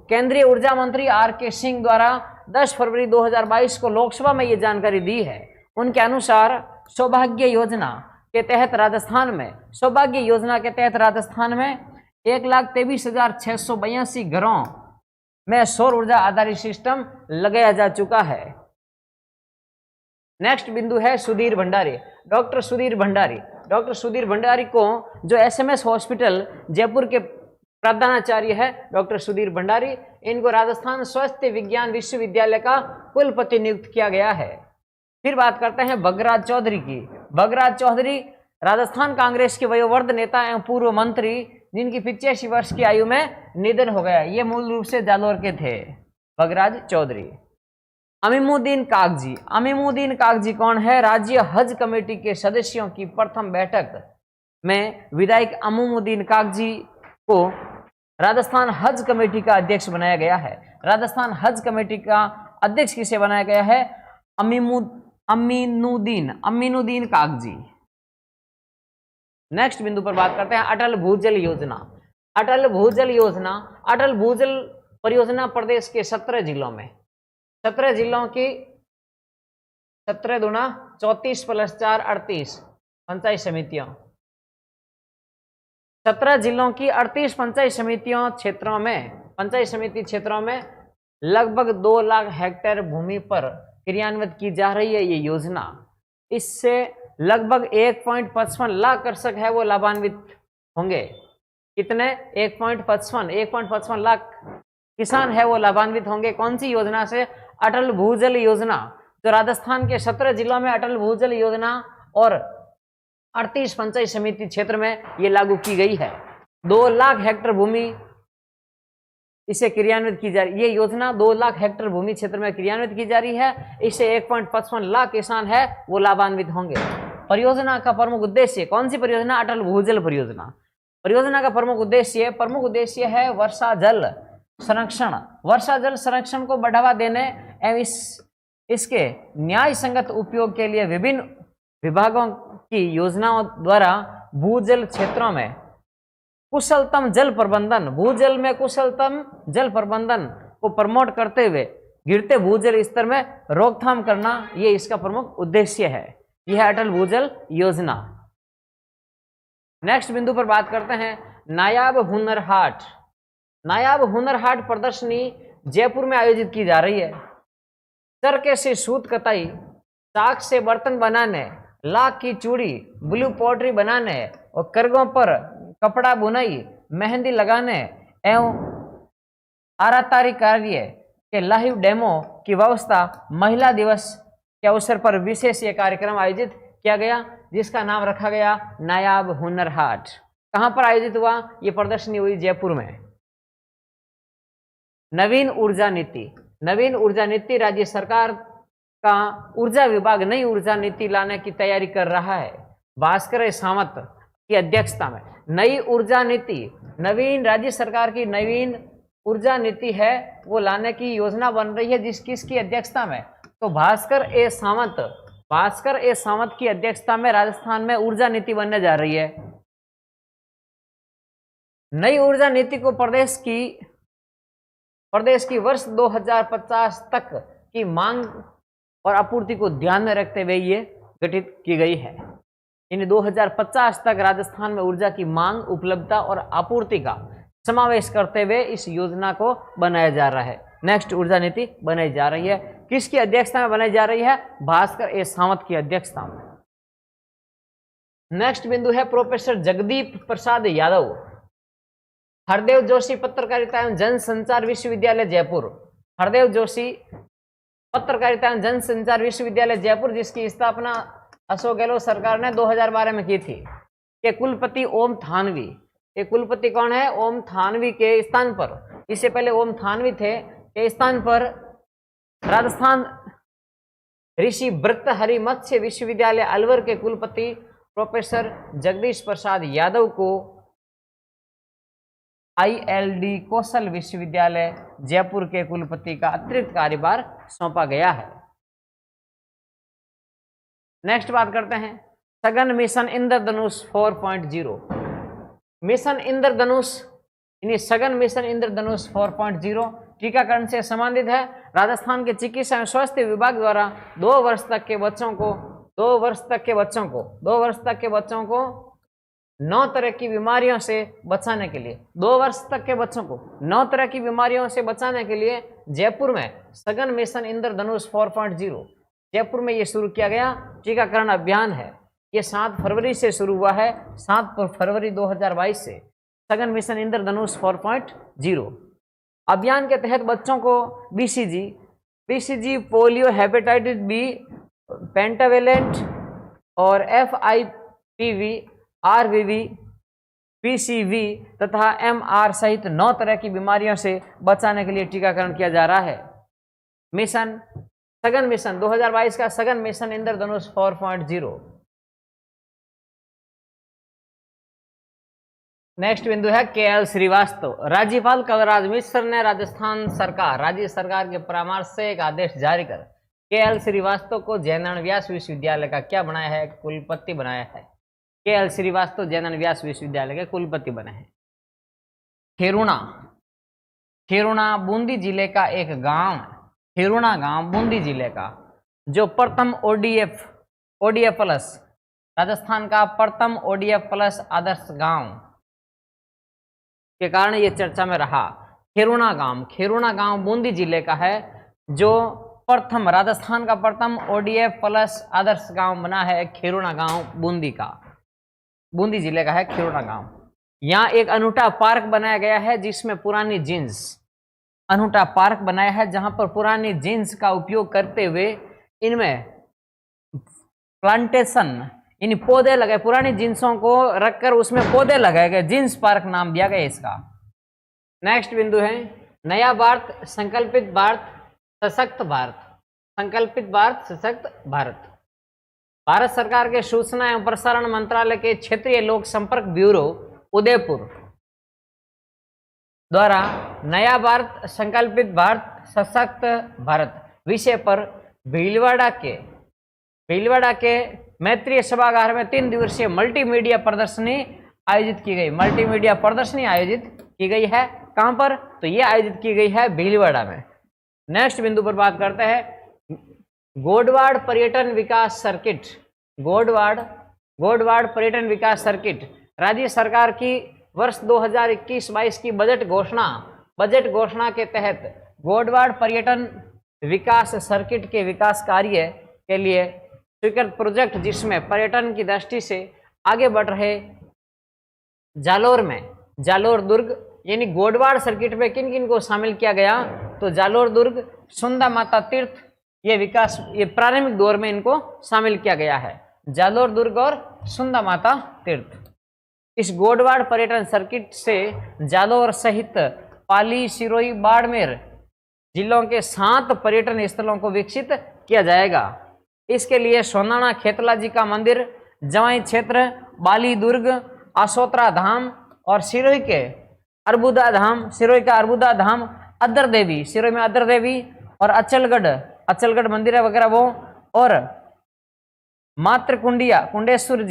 केंद्रीय ऊर्जा मंत्री R.K. सिंह द्वारा 10 फरवरी 2022 को लोकसभा में ये जानकारी दी है। उनके अनुसार सौभाग्य योजना के तहत राजस्थान में 1,23,682 घरों में सौर ऊर्जा आधारित सिस्टम लगाया जा चुका है। नेक्स्ट बिंदु है सुधीर भंडारी। डॉक्टर सुधीर भंडारी को जो SMS हॉस्पिटल जयपुर के प्रधानाचार्य है डॉक्टर सुधीर भंडारी, इनको राजस्थान स्वास्थ्य विज्ञान विश्वविद्यालय का कुलपति नियुक्त किया गया है। फिर बात करते हैं बगराज चौधरी की। बगराज चौधरी राजस्थान कांग्रेस के वयोवृद्ध नेता एवं पूर्व मंत्री, जिनकी 85 वर्ष की आयु में निधन हो गया। ये मूल रूप से जालौर के थे, बगराज चौधरी। अमीमुद्दीन कागजी कौन है? राज्य हज कमेटी के सदस्यों की प्रथम बैठक में विधायक अमीमुद्दीन कागजी को राजस्थान हज कमेटी का अध्यक्ष बनाया गया है। राजस्थान हज कमेटी का अध्यक्ष किसे बनाया गया है? अमीनुद्दीन कागजी। नेक्स्ट बिंदु पर बात करते हैं अटल भूजल योजना। अटल भूजल परियोजना प्रदेश के 17 जिलों में, 17 जिलों की 17 दूना 34 + 4 38 पंचायत समितियों, 17 जिलों की 38 पंचायत समिति क्षेत्रों में लगभग 2 लाख हेक्टेयर भूमि पर क्रियान्वित की जा रही है ये योजना। इससे लगभग 1.55 लाख कृषक है वो लाभान्वित होंगे। कितने? 1.55 लाख किसान है वो लाभान्वित होंगे। कौन सी योजना से? अटल भूजल योजना, जो राजस्थान के 17 जिलों में अटल भूजल योजना और 38 पंचायत समिति क्षेत्र में ये लागू की गई है। 2 लाख हेक्टेयर भूमि इसे क्रियान्वित की जा रही, ये योजना 2 लाख हेक्टेयर भूमि क्षेत्र में क्रियान्वित की जा रही है। इससे 1.55 लाख किसान है वो लाभान्वित होंगे। परियोजना का प्रमुख उद्देश्य, कौन सी परियोजना? अटल भूजल परियोजना। परियोजना का प्रमुख उद्देश्य है वर्षा जल संरक्षण। वर्षा जल संरक्षण को बढ़ावा देने एवं इसके न्याय संगत उपयोग के लिए विभिन्न विभागों की योजनाओं द्वारा भूजल क्षेत्रों में कुशलतम जल प्रबंधन, भूजल में कुशलतम जल प्रबंधन को प्रमोट करते हुए गिरते भूजल स्तर में रोकथाम करना, ये इसका प्रमुख उद्देश्य है। यह अटल भूजल योजना। नेक्स्ट बिंदु पर बात करते हैं नायाब हुनर हाट। नायाब हुनर हाट प्रदर्शनी जयपुर में आयोजित की जा रही है। चरखे से सूत कताई, चाक से बर्तन बनाने, लाख की चूड़ी, ब्लू पोट्री बनाने और करगों पर कपड़ा बुनाई, मेहंदी लगाने एवं आरातारी कार्य के लाइव डेमो की व्यवस्था महिला दिवस के अवसर पर विशेष ये कार्यक्रम आयोजित किया गया, जिसका नाम रखा गया नायाब हुनर हाट। कहां पर आयोजित हुआ? ये प्रदर्शनी हुई जयपुर में। नवीन ऊर्जा नीति। नवीन ऊर्जा नीति, राज्य सरकार का ऊर्जा विभाग नई ऊर्जा नीति लाने की तैयारी कर रहा है। भास्कर सावंत की अध्यक्षता में नई ऊर्जा नीति, नवीन राज्य सरकार की नवीन ऊर्जा नीति है वो लाने की योजना बन रही है। किसकी अध्यक्षता में? तो भास्कर ए सावंत की अध्यक्षता में राजस्थान में ऊर्जा नीति बनने जा रही है। नई ऊर्जा नीति को प्रदेश की वर्ष 2050 तक की मांग और आपूर्ति को ध्यान में रखते हुए ये गठित की गई है। इन 2050 तक राजस्थान में ऊर्जा की मांग, उपलब्धता और आपूर्ति का समावेश करते हुए इस योजना को बनाया जा रहा है। नेक्स्ट ऊर्जा नीति बनाई जा रही है। किसकी अध्यक्षता में बनाई जा रही है? भास्कर ए सावंत की अध्यक्षता में। नेक्स्ट बिंदु है प्रोफेसर जगदीप प्रसाद यादव, हरदेव जोशी पत्रकारिता एवं जनसंचार विश्वविद्यालय जयपुर। हरदेव जोशी पत्रकारिता एवं जनसंचार विश्वविद्यालय जयपुर, जिसकी स्थापना अशोक गहलोत सरकार ने 2012 में की थी। के कुलपति ओम थानवी। ये कुलपति कौन है? ओम थानवी के स्थान पर, इससे पहले ओम थानवी थे, के स्थान पर राजस्थान ऋषि भृत हरि मत्स्य विश्वविद्यालय अलवर के कुलपति प्रोफेसर जगदीश प्रसाद यादव को ILD कौशल विश्वविद्यालय जयपुर के कुलपति का अतिरिक्त कार्यभार सौंपा गया है। नेक्स्ट बात करते हैं सघन मिशन इंद्रधनुष 4.0। मिशन इंद्रधनुष यानी सघन मिशन इंद्रधनुष 4.0 टीकाकरण से संबंधित है। राजस्थान के चिकित्सा एवं स्वास्थ्य विभाग द्वारा 2 वर्ष तक के बच्चों को 9 तरह की बीमारियों से बचाने के लिए 2 वर्ष तक के बच्चों को 9 तरह की बीमारियों से बचाने के लिए जयपुर में सघन मिशन इंद्रधनुष 4.0 जयपुर में ये शुरू किया गया टीकाकरण अभियान है। ये 7 फरवरी से शुरू हुआ है, 7 फरवरी 2022 से सघन मिशन इंद्रधनुष 4.0 अभियान के तहत बच्चों को BCG, polio, hepatitis B, pentavalent और FIPV, RVV, PCV तथा MR सहित 9 तरह की बीमारियों से बचाने के लिए टीकाकरण किया जा रहा है। सघन मिशन 2022 का सघन मिशन इंद्रधनुष 4.0। नेक्स्ट बिंदु है KL श्रीवास्तव। राज्यपाल कलराज मिश्र ने राज्य सरकार के परामर्श से एक आदेश जारी कर KL श्रीवास्तव को जयनारायण व्यास विश्वविद्यालय का क्या बनाया है? कुलपति बनाया है। KL श्रीवास्तव जयनारायण व्यास विश्वविद्यालय के कुलपति बने हैं। खेरुणा बूंदी जिले का एक गांव, खेरुणा गांव बूंदी जिले का जो प्रथम ODF प्लस राजस्थान का प्रथम ODF प्लस आदर्श गांव के कारण ये चर्चा में रहा। खेरुणा गांव बूंदी जिले का है जो प्रथम राजस्थान का प्रथम ODF प्लस आदर्श गांव बना है खेरुणा गांव बूंदी का, बूंदी जिले का है खेरुणा गांव। यहाँ एक अनूठा पार्क बनाया गया है जिसमें पुरानी जींस, अनूठा पार्क बनाया है जहां पर पुरानी जींस का उपयोग करते हुए इनमें प्लांटेशन यानी पौधे लगाए, पुरानी जींसों को रखकर उसमें पौधे लगाए गए, जींस पार्क नाम दिया गया इसका। नेक्स्ट बिंदु है नया भारत, संकल्पित भारत, सशक्त भारत। संकल्पित भारत, सशक्त भारत। भारत सरकार के सूचना एवं प्रसारण मंत्रालय के क्षेत्रीय लोक संपर्क ब्यूरो उदयपुर द्वारा नया भारत, संकल्पित भारत, सशक्त भारत विषय पर भीलवाड़ा के मैत्रीय सभागार में 3 दिवसीय मल्टीमीडिया प्रदर्शनी आयोजित की गई। मल्टीमीडिया प्रदर्शनी आयोजित की गई है कहां पर? तो ये आयोजित की गई है भीलवाड़ा में। नेक्स्ट बिंदु पर बात करते हैं गोडवाड़ पर्यटन विकास सर्किट। गोडवाड़ पर्यटन विकास सर्किट राज्य सरकार की वर्ष 2021-22 की बजट घोषणा के तहत गोडवाड़ पर्यटन विकास सर्किट के विकास कार्य के लिए स्वीकृत प्रोजेक्ट, जिसमें पर्यटन की दृष्टि से आगे बढ़ रहे जालोर दुर्ग यानी गोडवाड़ सर्किट में किन किन को शामिल किया गया? तो जालोर दुर्ग, सुंदा माता तीर्थ, ये प्रारंभिक दौर में इनको शामिल किया गया है, जालोर दुर्ग और सुंदा माता तीर्थ। इस गोडवाड़ पर्यटन सर्किट से जालोर सहित पाली, सिरोही, बाड़मेर जिलों के 7 पर्यटन स्थलों को विकसित किया जाएगा। इसके लिए सोनाना खेतला जी का मंदिर, जवाई क्षेत्र, बाली दुर्ग, आसोत्रा धाम और सिरोही का अर्बुदा धाम, अदर देवी, सिरोही में अदर देवी और अचलगढ़ मंदिर है वगैरह वो, और मरकुंडेश्वर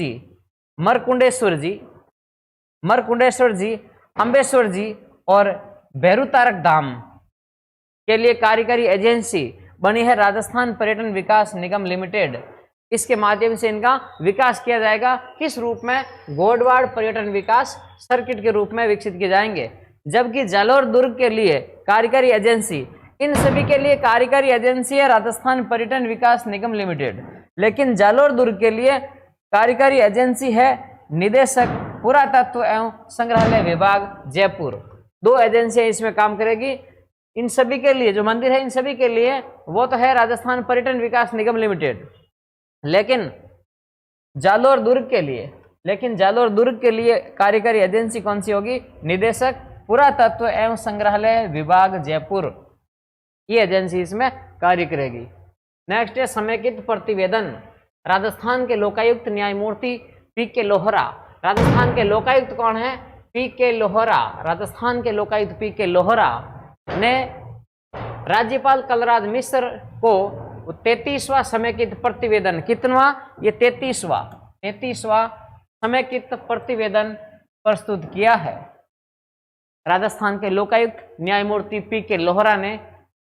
जी, अम्बेश्वर जी और भैरुतारक धाम के लिए कार्यकारी एजेंसी बनी है राजस्थान पर्यटन विकास निगम लिमिटेड। इसके माध्यम से इनका विकास किया जाएगा। किस रूप में? गोडवाड़ पर्यटन विकास सर्किट के रूप में विकसित किए जाएंगे। जबकि जालोर दुर्ग के लिए कार्यकारी एजेंसी, इन सभी के लिए कार्यकारी एजेंसी है राजस्थान पर्यटन विकास निगम लिमिटेड, लेकिन जालोर दुर्ग के लिए कार्यकारी एजेंसी है निदेशक पुरातत्व एवं संग्रहालय विभाग जयपुर। 2 एजेंसियां इसमें काम करेगी। इन सभी के लिए जो मंदिर है, इन सभी के लिए वो तो है राजस्थान पर्यटन विकास निगम लिमिटेड, लेकिन जालोर दुर्ग के लिए कार्यकारी एजेंसी कौन सी होगी? निदेशक पुरातत्व एवं संग्रहालय विभाग जयपुर, ये एजेंसी इसमें कार्य करेगी। नेक्स्ट है समेकित प्रतिवेदन। राजस्थान के लोकायुक्त न्यायमूर्ति पी.के. लोहरा। राजस्थान के लोकायुक्त कौन है? पी.के. लोहरा। राजस्थान के लोकायुक्त पी.के. लोहरा ने राज्यपाल कलराज मिश्र को 33वां समेकित प्रतिवेदन, कितनवा? ये 33वां समेकित प्रतिवेदन प्रस्तुत किया है। राजस्थान के लोकायुक्त न्यायमूर्ति पी.के. लोहरा ने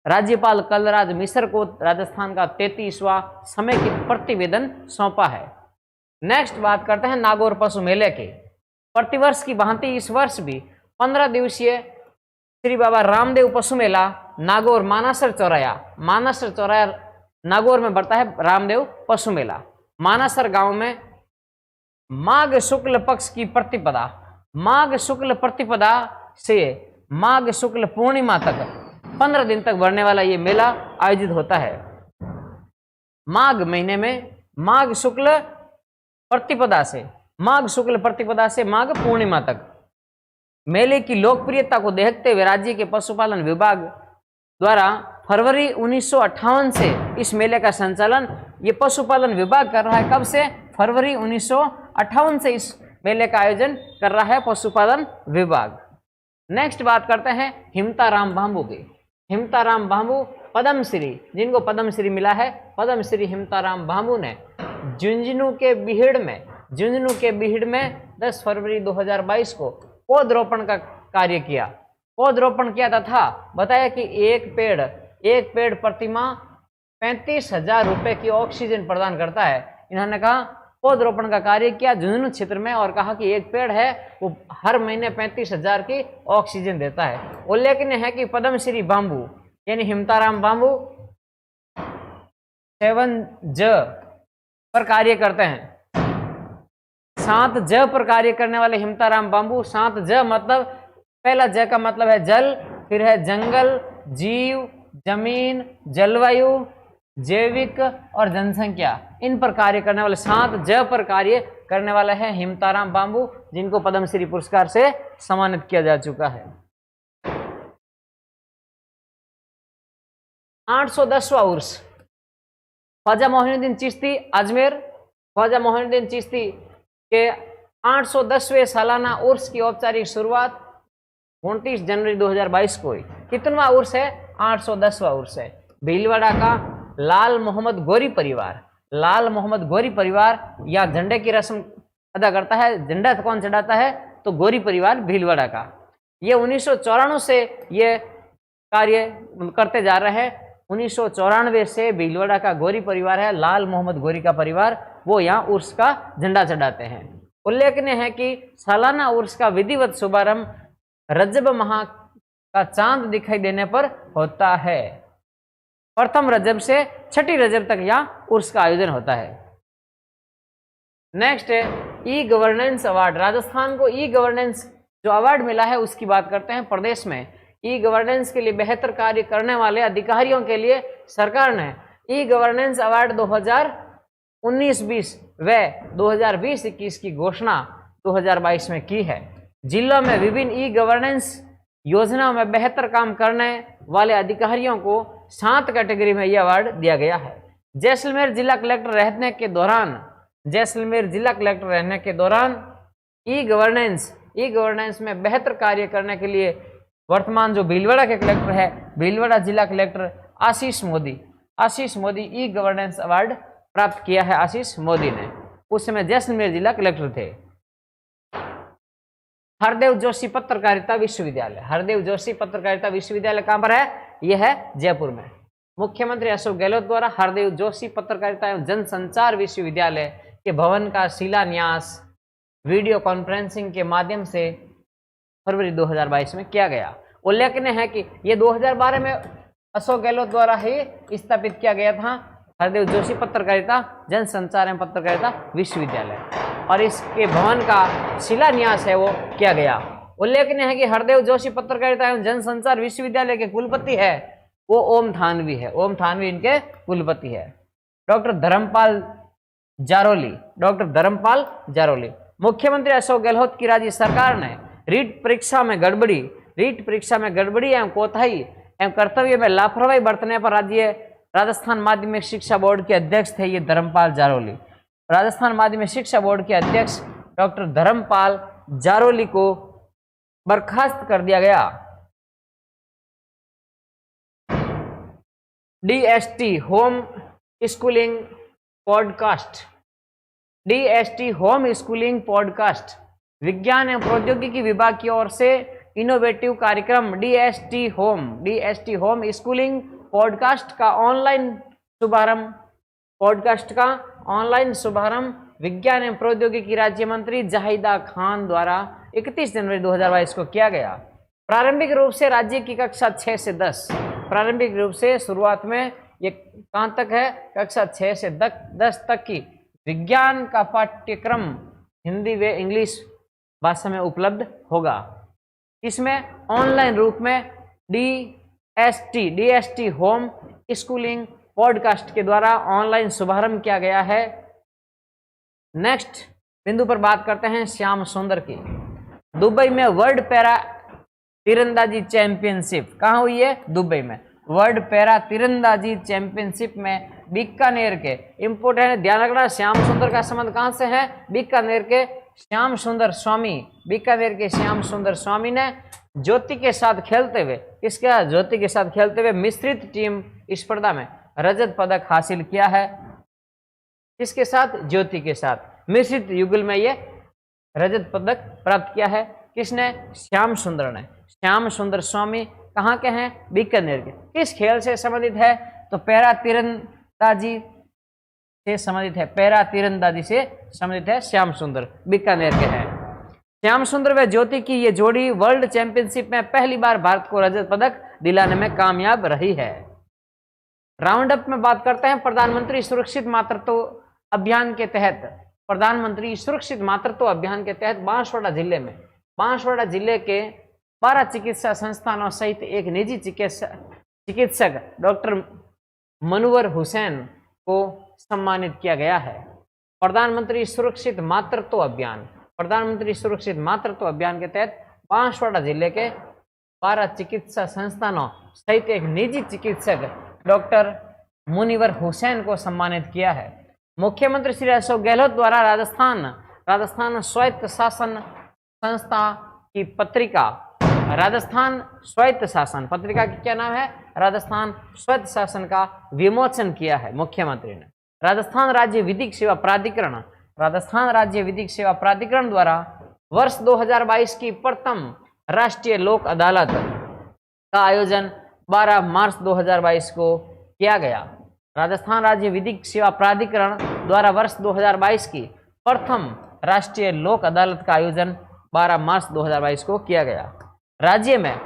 राज्यपाल कलराज मिश्र को राजस्थान का 33वां समेकित प्रतिवेदन सौंपा है। नेक्स्ट बात करते हैं नागौर पशु मेले की। प्रतिवर्ष की भांति इस वर्ष भी 15 दिवसीय श्री बाबा रामदेव पशु मेला नागौर मानासर चौराया नागौर में बढ़ता है रामदेव पशु मेला। मानासर गांव में माघ शुक्ल पक्ष की प्रतिपदा, माघ शुक्ल प्रतिपदा से माघ शुक्ल पूर्णिमा तक 15 दिन तक बढ़ने वाला ये मेला आयोजित होता है। माघ महीने में माघ शुक्ल प्रतिपदा से माघ पूर्णिमा तक। मेले की लोकप्रियता को देखते हुए राज्य के पशुपालन विभाग द्वारा फरवरी 1958 से इस मेले का संचालन ये पशुपालन विभाग कर रहा है। कब से? फरवरी 1958 से इस मेले का आयोजन कर रहा है पशुपालन विभाग। नेक्स्ट बात करते हैं हिमताराम बांबू की। हिमताराम बांबू पद्मश्री, जिनको पद्मश्री मिला है, पद्मश्री हिमताराम बांबू ने झुंझुनू के बीहड़ में 10 फरवरी 2022 को पौधरोपण का कार्य किया। पौधरोपण किया तथा बताया कि एक पेड़ प्रतिमाह 35,000 रुपए की ऑक्सीजन प्रदान करता है। इन्होंने कहा पौधरोपण का कार्य किया झुंझुनू क्षेत्र में और कहा कि एक पेड़ है वो हर महीने 35,000 की ऑक्सीजन देता है। उल्लेखनीय है कि पद्मश्री बांबू यानी हिमताराम बांबू 7 ज पर कार्य करते हैं। 7 ज पर कार्य करने वाले हिमताराम बांबू। 7 ज मतलब, पहला ज का मतलब है जल, फिर है जंगल, जीव, जमीन, जलवायु, जैविक और जनसंख्या। इन पर कार्य करने वाले 7 ज पर कार्य करने वाला है हिमताराम बांबू, जिनको पद्मश्री पुरस्कार से सम्मानित किया जा चुका है। 810वां उर्स ख्वाजा मोइनुद्दीन चिश्ती अजमेर। ख्वाजा मोइनुद्दीन चिश्ती के 810वें सालाना उर्स की औपचारिक शुरुआत 29 जनवरी 2022 को हुई। कितनवां उर्स है? 810वां उर्स है। भीलवाड़ा का लाल मोहम्मद गोरी परिवार, लाल मोहम्मद गोरी परिवार या झंडे की रस्म अदा करता है। झंडा कौन चढ़ाता है? तो गोरी परिवार भीलवाड़ा का। ये 1994 से ये कार्य करते जा रहे हैं। 1994 से भीलवाड़ा का गोरी परिवार है, लाल मोहम्मद गोरी का परिवार, वो यहाँ उर्स का झंडा चढ़ाते हैं। उल्लेखनीय है कि सालाना उर्स का विधिवत शुभारंभ रजब माह का चांद दिखाई देने पर होता है। प्रथम रजब से छठी रजब तक यहाँ उर्स का आयोजन होता है। नेक्स्ट है ई गवर्नेंस अवार्ड। राजस्थान को ई गवर्नेंस जो अवार्ड मिला है उसकी बात करते हैं। प्रदेश में ई गवर्नेंस के लिए बेहतर कार्य करने वाले अधिकारियों के लिए सरकार ने ई गवर्नेंस अवार्ड 2019-20 व 2020-21 की घोषणा 2022 में की है। जिलों में विभिन्न ई गवर्नेंस योजनाओं में बेहतर काम करने वाले अधिकारियों को 7 कैटेगरी में यह अवार्ड दिया गया है। जैसलमेर जिला कलेक्टर रहने के दौरान, जैसलमेर जिला कलेक्टर रहने के दौरान ई गवर्नेंस में बेहतर कार्य करने के लिए वर्तमान जो भीलवाड़ा के कलेक्टर है, भीलवाड़ा जिला कलेक्टर आशीष मोदी ई गवर्नेंस अवार्ड प्राप्त किया है। आशीष मोदी ने, उस समय जैसलमेर जिला कलेक्टर थे। हरदेव जोशी पत्रकारिता विश्वविद्यालय, हरदेव जोशी पत्रकारिता विश्वविद्यालय कहां पर है? यह है जयपुर में। मुख्यमंत्री अशोक गहलोत द्वारा हरदेव जोशी पत्रकारिता एवं जनसंचार विश्वविद्यालय के भवन का शिलान्यास वीडियो कॉन्फ्रेंसिंग के माध्यम से फरवरी 2022 में किया गया। उल्लेखनीय है कि यह 2012 में अशोक गहलोत द्वारा ही स्थापित किया गया था हरदेव जोशी पत्रकारिता जनसंचार एवं पत्रकारिता विश्वविद्यालय, और इसके भवन का शिलान्यास है वो किया गया। उल्लेखनीय है कि हरदेव जोशी पत्रकारिता एवं जनसंचार विश्वविद्यालय के कुलपति है वो ओम थानवी है। ओम थानवी इनके कुलपति है। डॉक्टर धर्मपाल जारोली। मुख्यमंत्री अशोक गहलोत की राज्य सरकार ने रीट परीक्षा में गड़बड़ी एवं कोताही एवं कर्तव्य में लापरवाही बरतने पर राजस्थान माध्यमिक शिक्षा बोर्ड के अध्यक्ष थे ये धर्मपाल जारोली। राजस्थान माध्यमिक शिक्षा बोर्ड के अध्यक्ष डॉक्टर धर्मपाल जारोली को बर्खास्त कर दिया गया। डीएसटी होम स्कूलिंग पॉडकास्ट विज्ञान एवं प्रौद्योगिकी विभाग की ओर से इनोवेटिव कार्यक्रम डीएसटी होम स्कूलिंग पॉडकास्ट का ऑनलाइन शुभारंभ विज्ञान एवं प्रौद्योगिकी राज्य मंत्री जाहिदा खान द्वारा 31 जनवरी 2022 को किया गया। प्रारंभिक रूप से राज्य की कक्षा 6 से 10, प्रारंभिक रूप से शुरुआत में ये कहाँ तक है? कक्षा 6 से 10 तक की विज्ञान का पाठ्यक्रम हिंदी व इंग्लिश भाषा में उपलब्ध होगा। इसमें ऑनलाइन रूप में डीएसटी होम स्कूलिंग पॉडकास्ट के द्वारा ऑनलाइन शुभारंभ किया गया है। नेक्स्ट बिंदु पर बात करते हैं श्याम सुंदर की। दुबई में वर्ल्ड पैरा तीरंदाजी चैंपियनशिप कहाँ हुई है? दुबई में। वर्ल्ड पैरा तीरंदाजी चैंपियनशिप में बीकानेर के, इंपोर्टेंट ध्यान रखना, श्याम सुंदर का संबंध कहाँ से है? बीकानेर के श्याम सुंदर स्वामी, बीकानेर के श्याम सुंदर स्वामी ने ज्योति के साथ खेलते हुए मिश्रित टीम स्पर्धा में रजत पदक हासिल किया है। किसके साथ? ज्योति के साथ। मिश्रित युगल में ये रजत पदक प्राप्त किया है। किसने? श्याम सुंदर ने। श्याम सुंदर स्वामी कहाँ के हैं? बीकानेर के। किस खेल से संबंधित है? तो पैरा तीरंदाजी से संबंधित है। पैरा तीरंदाजी से संबंधित है श्याम सुंदर, बीकानेर के हैं। श्याम सुंदर व ज्योति की ये जोड़ी वर्ल्ड चैंपियनशिप में पहली बार भारत को रजत पदक दिलाने में कामयाब रही है। राउंड अप में बात करते हैं प्रधानमंत्री सुरक्षित मातृत्व अभियान के तहत। प्रधानमंत्री सुरक्षित मातृत्व अभियान के तहत बांसवाड़ा जिले के 12 चिकित्सा संस्थानों सहित एक निजी चिकित्सक डॉक्टर मनवर हुसैन को सम्मानित किया गया है। प्रधानमंत्री सुरक्षित मातृत्व अभियान के तहत बांसवाड़ा जिले के 12 चिकित्सा संस्थानों सहित एक निजी चिकित्सक डॉक्टर मुनिवर हुसैन को सम्मानित किया है। मुख्यमंत्री श्री अशोक गहलोत द्वारा राजस्थान स्वायत्त शासन संस्था की पत्रिका राजस्थान स्वायत्त शासन पत्रिका की क्या नाम है? राजस्थान स्वायत्त शासन का विमोचन किया है मुख्यमंत्री ने। राजस्थान राज्य विधिक सेवा प्राधिकरण द्वारा वर्ष 2022 की प्रथम राष्ट्रीय लोक अदालत का आयोजन 12 मार्च 2022 को किया गया। राजस्थान राज्य विधिक सेवा प्राधिकरण द्वारा वर्ष 2022 की प्रथम राष्ट्रीय लोक अदालत का आयोजन 12 मार्च 2022 को किया गया। राज्य में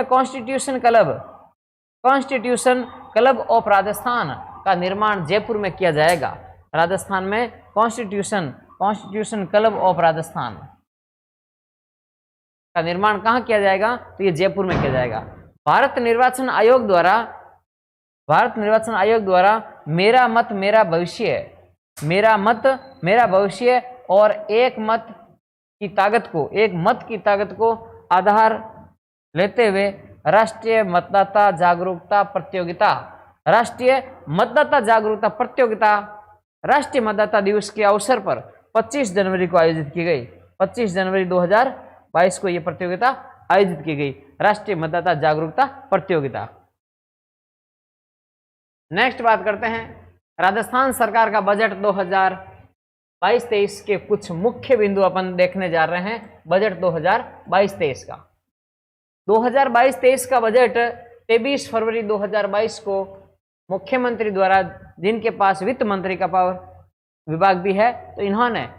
कॉन्स्टिट्यूशन क्लब ऑफ राजस्थान का निर्माण जयपुर में किया जाएगा। राजस्थान में कॉन्स्टिट्यूशन क्लब ऑफ राजस्थान का निर्माण कहाँ किया जाएगा? तो ये जयपुर में किया जाएगा। भारत निर्वाचन आयोग द्वारा मेरा मत मेरा भविष्य और एक मत की ताकत को आधार लेते हुए राष्ट्रीय मतदाता जागरूकता दिवस के अवसर पर 25 जनवरी को आयोजित की गई। 25 जनवरी 2022 को यह प्रतियोगिता आयोजित की गई, राष्ट्रीय मतदाता जागरूकता प्रतियोगिता। नेक्स्ट बात करते हैं राजस्थान सरकार का बजट 2022-23 के कुछ मुख्य बिंदु अपन देखने जा रहे हैं। बजट 2022-23 का 2022-23 का बजट 23 फरवरी 2022 को मुख्यमंत्री द्वारा, जिनके पास वित्त मंत्री का पावर विभाग भी है, तो इन्होंने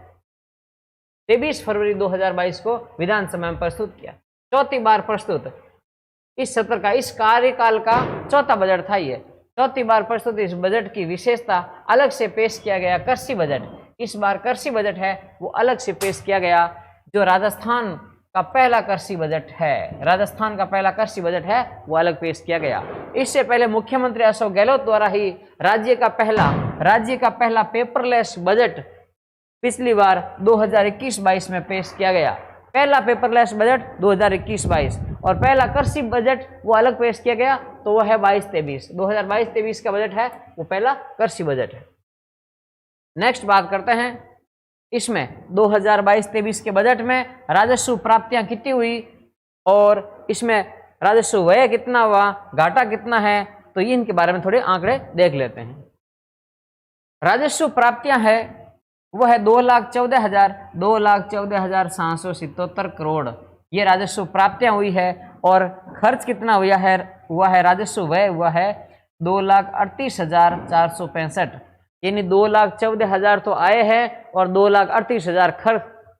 23 फरवरी 2022 को विधानसभा में प्रस्तुत किया। चौथी बार प्रस्तुत इस सत्र का, इस कार्यकाल का चौथा बजट था ये। चौथी बार प्रस्तुत इस बजट की विशेषता अलग से पेश किया गया कृषि बजट। इस बार कृषि बजट है वो अलग से पेश किया गया, जो राजस्थान का पहला कृषि बजट है वो अलग पेश किया गया। इससे पहले मुख्यमंत्री अशोक गहलोत द्वारा ही राज्य का पहला पेपरलेस बजट पिछली बार 2021-22 में पेश किया गया। पहला पेपरलेस बजट 2021-22 और पहला कृषि बजट वो अलग पेश किया गया, तो वो है 22-23। 2022-23 का बजट है वो पहला कृषि बजट है। नेक्स्ट बात करते हैं, इसमें 2022-23 के बजट में राजस्व प्राप्तियां कितनी हुई और इसमें राजस्व व्यय कितना हुआ, घाटा कितना है, तो इनके बारे में थोड़े आंकड़े देख लेते हैं। राजस्व प्राप्तियां है वो है 2,14,777 करोड़, ये राजस्व प्राप्तियां हुई है। और खर्च कितना हुआ है राजस्व व्यय हुआ है 2,38,465, यानी 2,14,000 तो आए हैं और 2,38,000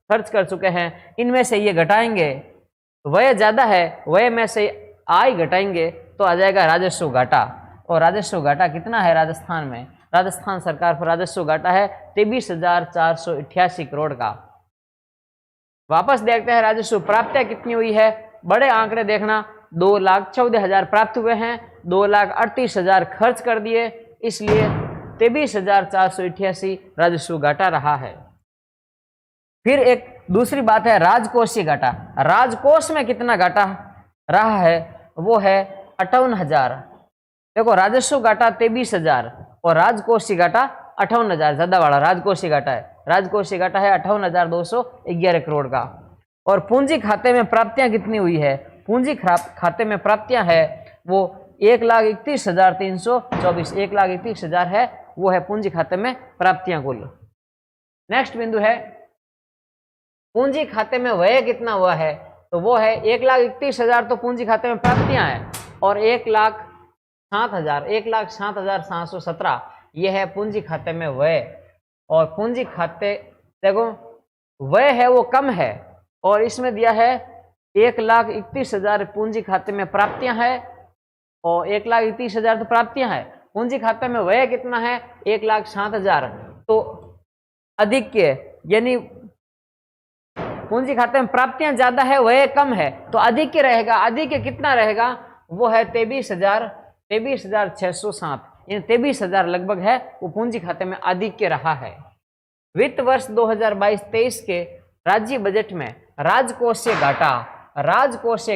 खर्च कर चुके हैं। इनमें से ये घटाएंगे, व्यय ज़्यादा है, व्यय में से आय घटाएंगे तो आ जाएगा राजस्व घाटा। और राजस्व घाटा कितना है राजस्थान में? राजस्थान सरकार पर राजस्व घाटा है 23,488 करोड़ का। वापस देखते हैं राजस्व प्राप्तियां कितनी हुई है। बड़े आंकड़े देखना, 2,14,000 प्राप्त हुए हैं, 2,38,000 खर्च कर दिए, इसलिए 23,488 राजस्व घाटा रहा है। फिर एक दूसरी बात है राजकोषीय घाटा। राजकोष में कितना घाटा रहा है वो है 58,000। देखो राजस्व घाटा 23,000 और राजकोषीय घाटा 58,000, ज्यादा वाला राजकोषीय घाटा है। राजकोषीय घाटा है 58,211 करोड़ का। और पूंजी खाते में प्राप्तियां कितनी हुई है? पूंजी खाते में प्राप्तियां है वो 1,31,324, 1,31,000 है, वो है पूंजी खाते में प्राप्तियां कुल। नेक्स्ट बिंदु है पूंजी खाते में व्यय कितना हुआ है, तो वो है 1,31,000 तो पूंजी खाते में प्राप्तियां हैं और 1,07,717 ये है पूंजी खाते में व्यय। और पूंजी खाते देखो व्यय है वो कम है और इसमें दिया है 1,31,000 पूंजी खाते में प्राप्तियां है और 1,30,000 तो प्राप्तियां है। पूंजी खाते में व्यय कितना है? 1,07,000। तो अधिक के यानी पूंजी खाते में प्राप्तियां ज्यादा है, व्यय कम है, तो अधिक के रहेगा। अधिक के कितना रहेगा? वो है 23,607, यानी 23,000 लगभग है, वो पूंजी खाते में अधिक के रहा है। वित्त वर्ष 2022-23 के राज्य बजट में राजकोषीय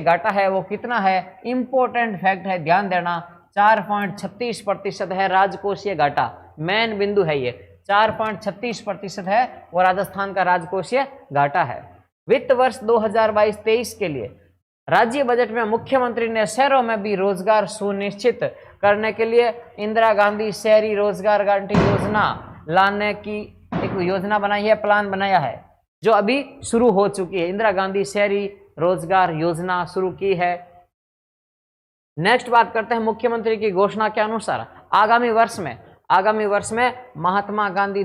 घाटा है वो कितना है? इंपॉर्टेंट फैक्ट है, ध्यान देना, 4.36% है राजकोषीय घाटा। मेन बिंदु है ये, 4.36% है वो राजस्थान का राजकोषीय घाटा है। वित्त वर्ष 2022-23 के लिए राज्य बजट में मुख्यमंत्री ने शहरों में भी रोजगार सुनिश्चित करने के लिए इंदिरा गांधी शहरी रोजगार गारंटी योजना लाने की एक योजना बनाई है, प्लान बनाया है, जो अभी शुरू हो चुकी है। इंदिरा गांधी शहरी रोजगार योजना शुरू की है। नेक्स्ट बात करते हैं मुख्यमंत्री की घोषणा के अनुसार आगामी वर्ष में महात्मा गांधी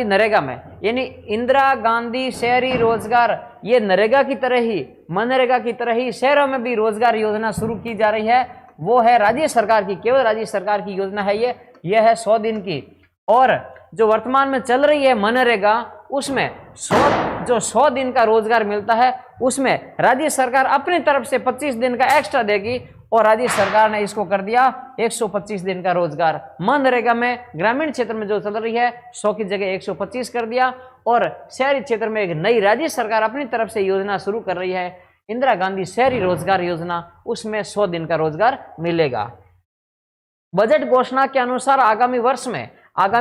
नरेगा में यानी इंदिरा गांधी शहरी रोजगार, ये नरेगा की तरह ही, मनरेगा की तरह ही शहरों में भी रोजगार योजना शुरू की जा रही है। वो है राज्य सरकार की, केवल राज्य सरकार की योजना है ये है 100 दिन की। और जो वर्तमान में चल रही है मनरेगा, उसमें 100 दिन का रोजगार मिलता है, उसमें राज्य सरकार अपनी तरफ से 25 दिन का एक्स्ट्रा देगी और राज्य सरकार ने इसको कर दिया 125 दिन का रोजगार। मनरेगा में ग्रामीण क्षेत्र में जो चल रही है 100 की जगह 125 कर दिया, और शहरी क्षेत्र में एक नई राज्य सरकार अपनी तरफ से योजना शुरू कर रही है, इंदिरा गांधी शहरी रोजगार योजना, उसमें 100 दिन का रोजगार मिलेगा। बजट घोषणा के अनुसार आगामी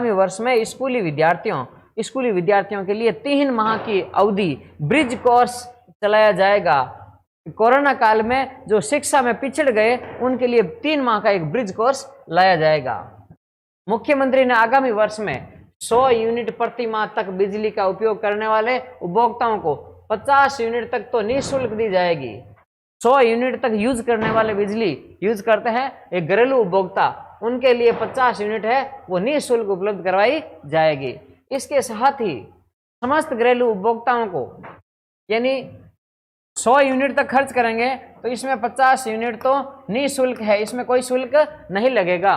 वर्ष में स्कूली विद्यार्थियों के लिए 3 माह की अवधि ब्रिज कोर्स चलाया जाएगा। कोरोना काल में जो शिक्षा में पिछड़ गए उनके लिए 3 माह का एक ब्रिज कोर्स लाया जाएगा। मुख्यमंत्री ने आगामी वर्ष में 100 यूनिट प्रति माह तक बिजली का उपयोग करने वाले उपभोक्ताओं को 50 यूनिट तक तो निःशुल्क दी जाएगी। 100 यूनिट तक यूज करने वाले बिजली यूज करते हैं एक घरेलू उपभोक्ता, उनके लिए 50 यूनिट है वो निःशुल्क उपलब्ध करवाई जाएगी। इसके साथ ही समस्त घरेलू उपभोक्ताओं को यानी 100 यूनिट तक खर्च करेंगे तो इसमें 50 यूनिट तो निःशुल्क है, इसमें कोई शुल्क नहीं लगेगा।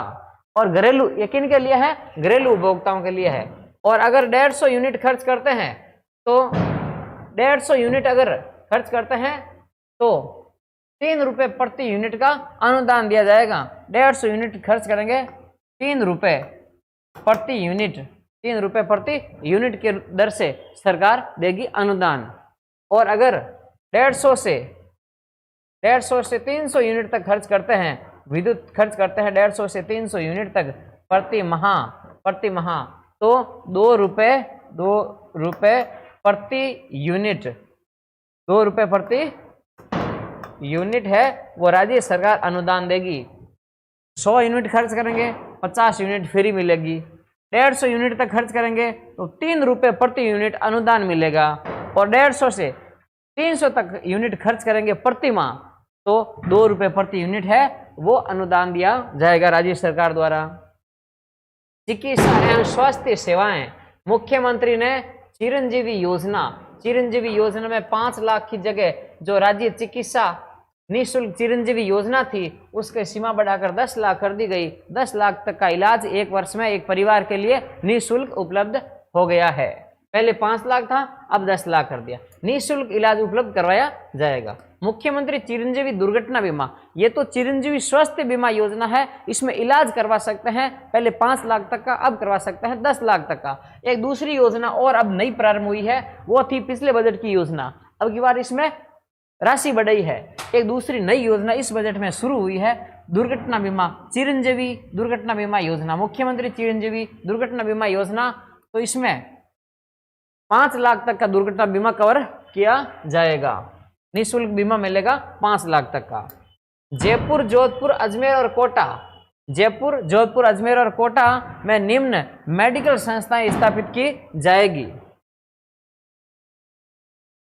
और घरेलू ये किन के लिए है? घरेलू उपभोक्ताओं के लिए है। और अगर 150 यूनिट खर्च करते हैं तो 150 यूनिट अगर खर्च करते हैं तो 3 रुपये प्रति यूनिट का अनुदान दिया जाएगा। 150 यूनिट खर्च करेंगे 3 रुपये प्रति यूनिट, 3 रुपये प्रति यूनिट के दर से सरकार देगी अनुदान। और अगर 150 से 300 यूनिट तक खर्च करते हैं, विद्युत खर्च करते हैं 150 से 300 यूनिट तक प्रति माह तो 2 रुपये प्रति यूनिट, 2 रुपये प्रति यूनिट है वो राज्य सरकार अनुदान देगी। 100 यूनिट खर्च करेंगे 50 यूनिट फ्री मिलेगी। 150 यूनिट तक खर्च करेंगे तो 3 रुपये प्रति यूनिट अनुदान मिलेगा। और 150 से 300 तक यूनिट खर्च करेंगे प्रति माह तो 2 रुपये प्रति यूनिट है वो अनुदान दिया जाएगा राज्य सरकार द्वारा। चिकित्सा एवं स्वास्थ्य सेवाएं, मुख्यमंत्री ने चिरंजीवी योजना में 5 लाख की जगह जो राज्य चिकित्सा निःशुल्क चिरंजीवी योजना थी उसकी सीमा बढ़ाकर 10 लाख कर दी गई। 10 लाख तक का इलाज एक वर्ष में एक परिवार के लिए निःशुल्क उपलब्ध हो गया है। पहले 5 लाख था, अब 10 लाख कर दिया। निःशुल्क इलाज उपलब्ध करवाया जाएगा। मुख्यमंत्री चिरंजीवी दुर्घटना बीमा, ये तो चिरंजीवी स्वास्थ्य बीमा योजना है, इसमें इलाज करवा सकते हैं पहले 5 लाख तक का, अब करवा सकते हैं 10 लाख तक का। एक दूसरी योजना और अब नई प्रारंभ हुई है, वो थी पिछले बजट की योजना, अब की बार इसमें राशि बढ़ी है। एक दूसरी नई योजना इस बजट में शुरू हुई है, दुर्घटना बीमा, चिरंजीवी दुर्घटना बीमा योजना, मुख्यमंत्री चिरंजीवी दुर्घटना बीमा योजना। तो इसमें 5 लाख तक का दुर्घटना बीमा कवर किया जाएगा, निःशुल्क बीमा मिलेगा 5 लाख तक का। जयपुर, जोधपुर, अजमेर और कोटा में निम्न मेडिकल संस्थाएं स्थापित की जाएगी।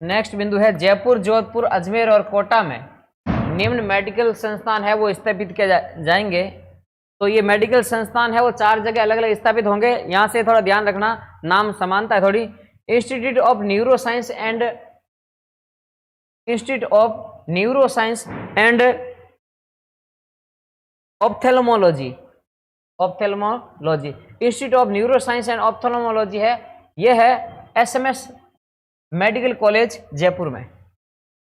नेक्स्ट बिंदु है जयपुर, जोधपुर, अजमेर और कोटा में निम्न मेडिकल संस्थान है वो स्थापित किए जाएंगे। तो ये मेडिकल संस्थान है वो 4 जगह अलग अलग स्थापित होंगे। यहाँ से थोड़ा ध्यान रखना, नाम समानता है थोड़ी। Institute of neuro science and institute of neuroscience and ophthalmology, ophthalmology, institute of neuroscience and ophthalmology है, यह है एसएमएस मेडिकल कॉलेज जयपुर में।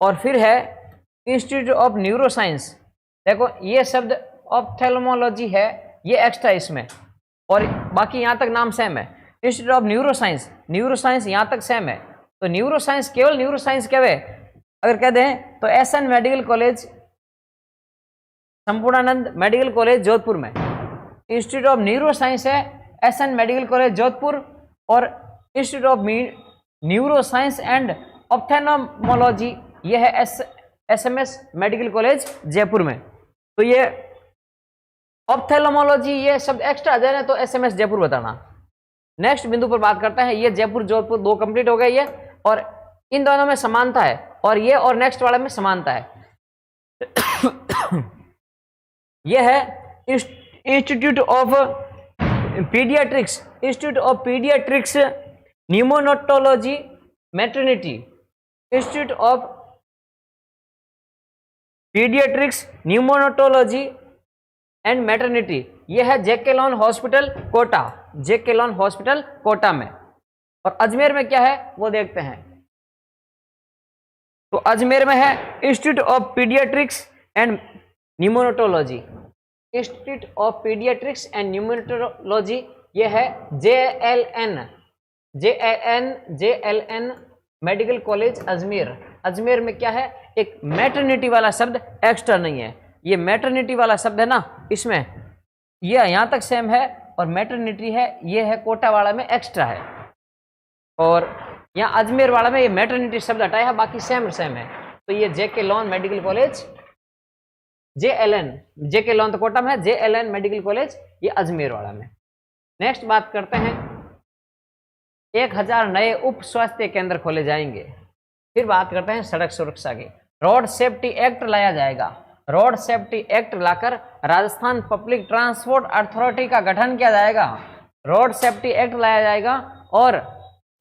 और फिर है इंस्टीट्यूट ऑफ न्यूरोसाइंस, देखो ये शब्द ऑप्थेल्मोलॉजी है, ये एक्स्ट्रा इसमें, और बाकी यहाँ तक नाम सेम है। इंस्टीट्यूट ऑफ न्यूरोसाइंस, न्यूरोसाइंस यहाँ तक सेम है, तो न्यूरोसाइंस केवल न्यूरोसाइंस क्या है अगर कह दें तो SN medical college, Sampurnanand medical college Jodhpur में। इंस्टीट्यूट ऑफ न्यूरोसाइंस है एसएन मेडिकल कॉलेज जोधपुर, और institute of neuroscience and ophthalmology यह है एसएमएस मेडिकल कॉलेज जयपुर में। तो ये ऑप्थेल्मोलॉजी ये शब्द एक्स्ट्रा आ जाए ना तो एसएमएस जयपुर बताना। नेक्स्ट बिंदु पर बात करते हैं, ये जयपुर जोधपुर दो कंप्लीट हो गए ये, और इन दोनों में समानता है, और ये और नेक्स्ट वाले में समानता है। यह है institute of paediatrics, institute of paediatrics neonatology maternity, institute of paediatrics neonatology and maternity, यह है JK Lon hospital Kota, JK Lon hospital Kota में। और अजमेर में क्या है वो देखते हैं, तो अजमेर में है institute of paediatrics and neonatology, institute of paediatrics and neonatology, यह है JLN medical college Ajmer. Ajmer में क्या है, एक मैटरनिटी वाला शब्द एक्स्ट्रा नहीं है, ये मैटरनिटी वाला शब्द है ना, इसमें ये यहाँ तक सेम है, और मैटरनिटी है ये है कोटा वाला में एक्स्ट्रा है, और यहाँ अजमेर वाला में ये मैटरनिटी शब्द हटाया है, बाकी सेम है। तो ये जेके लॉन मेडिकल कॉलेज JLN, जेके लॉन तो कोटा में है, JLN मेडिकल कॉलेज ये अजमेर वाला में। नेक्स्ट बात करते हैं, 1000 नए उप स्वास्थ्य केंद्र खोले जाएंगे। फिर बात करते हैं सड़क सुरक्षा की, रोड सेफ्टी एक्ट लाया जाएगा, रोड सेफ्टी एक्ट लाकर राजस्थान पब्लिक ट्रांसपोर्ट अथॉरिटी का गठन किया जाएगा, रोड सेफ्टी एक्ट लाया जाएगा, और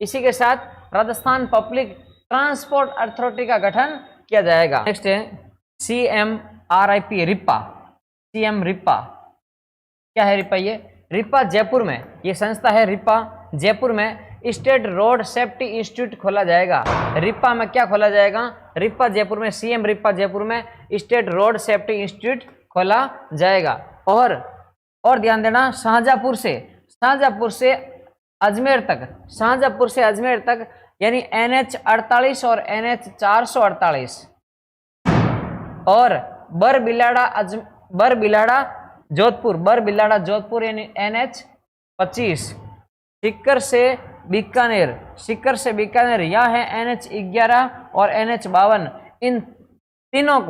इसी के साथ राजस्थान पब्लिक ट्रांसपोर्ट अथॉरिटी का गठन किया जाएगा। नेक्स्ट है CMRIP रिप्पा, CM रिप्पा, क्या है रिप्पा, ये रिप्पा जयपुर में, ये संस्था है रिप्पा जयपुर में, स्टेट रोड सेफ्टी इंस्टीट्यूट खोला जाएगा। रिप्पा में क्या खोला जाएगा, रिप्पा जयपुर में, CM रिप्पा जयपुर में स्टेट रोड सेफ्टी इंस्टीट्यूट खोला जाएगा। और ध्यान देना, शाहजहांपुर से अजमेर तक, शाहजहांपुर से अजमेर तक यानी NH 48 और NH 448, और बरबिलाड़ा जोधपुर यानी NH 25, सीकर से बीकानेर यह है NH 11 और NH 52। इन तीनों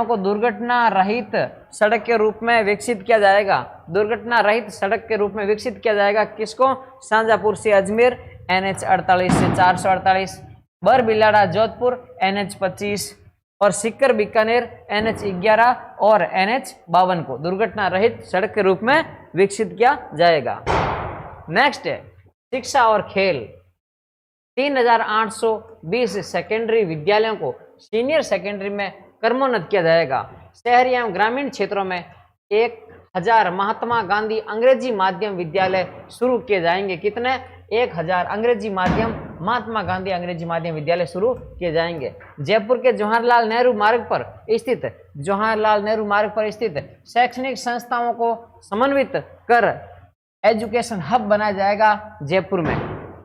को दुर्घटना रहित सड़क के रूप में विकसित किया जाएगा, दुर्घटना रहित सड़क के रूप में विकसित किया जाएगा। किसको, शाहजहांपुर से अजमेर NH 48 से 448, बरबिलाड़ा जोधपुर NH 25, और सीकर बीकानेर NH 11 और NH 52 को दुर्घटना रहित सड़क के रूप में विकसित किया जाएगा। नेक्स्ट है शिक्षा और खेल, 3820 सेकेंडरी विद्यालयों को सीनियर सेकेंडरी में क्रमोन्नत किया जाएगा। शहरी एवं ग्रामीण क्षेत्रों में 1000 महात्मा गांधी अंग्रेजी माध्यम विद्यालय शुरू किए जाएंगे। कितने, 1000 अंग्रेजी माध्यम महात्मा गांधी अंग्रेजी माध्यम विद्यालय शुरू किए जाएंगे। जयपुर के जवाहरलाल नेहरू मार्ग पर स्थित शैक्षणिक संस्थाओं को समन्वित कर एजुकेशन हब बनाया जाएगा जयपुर में।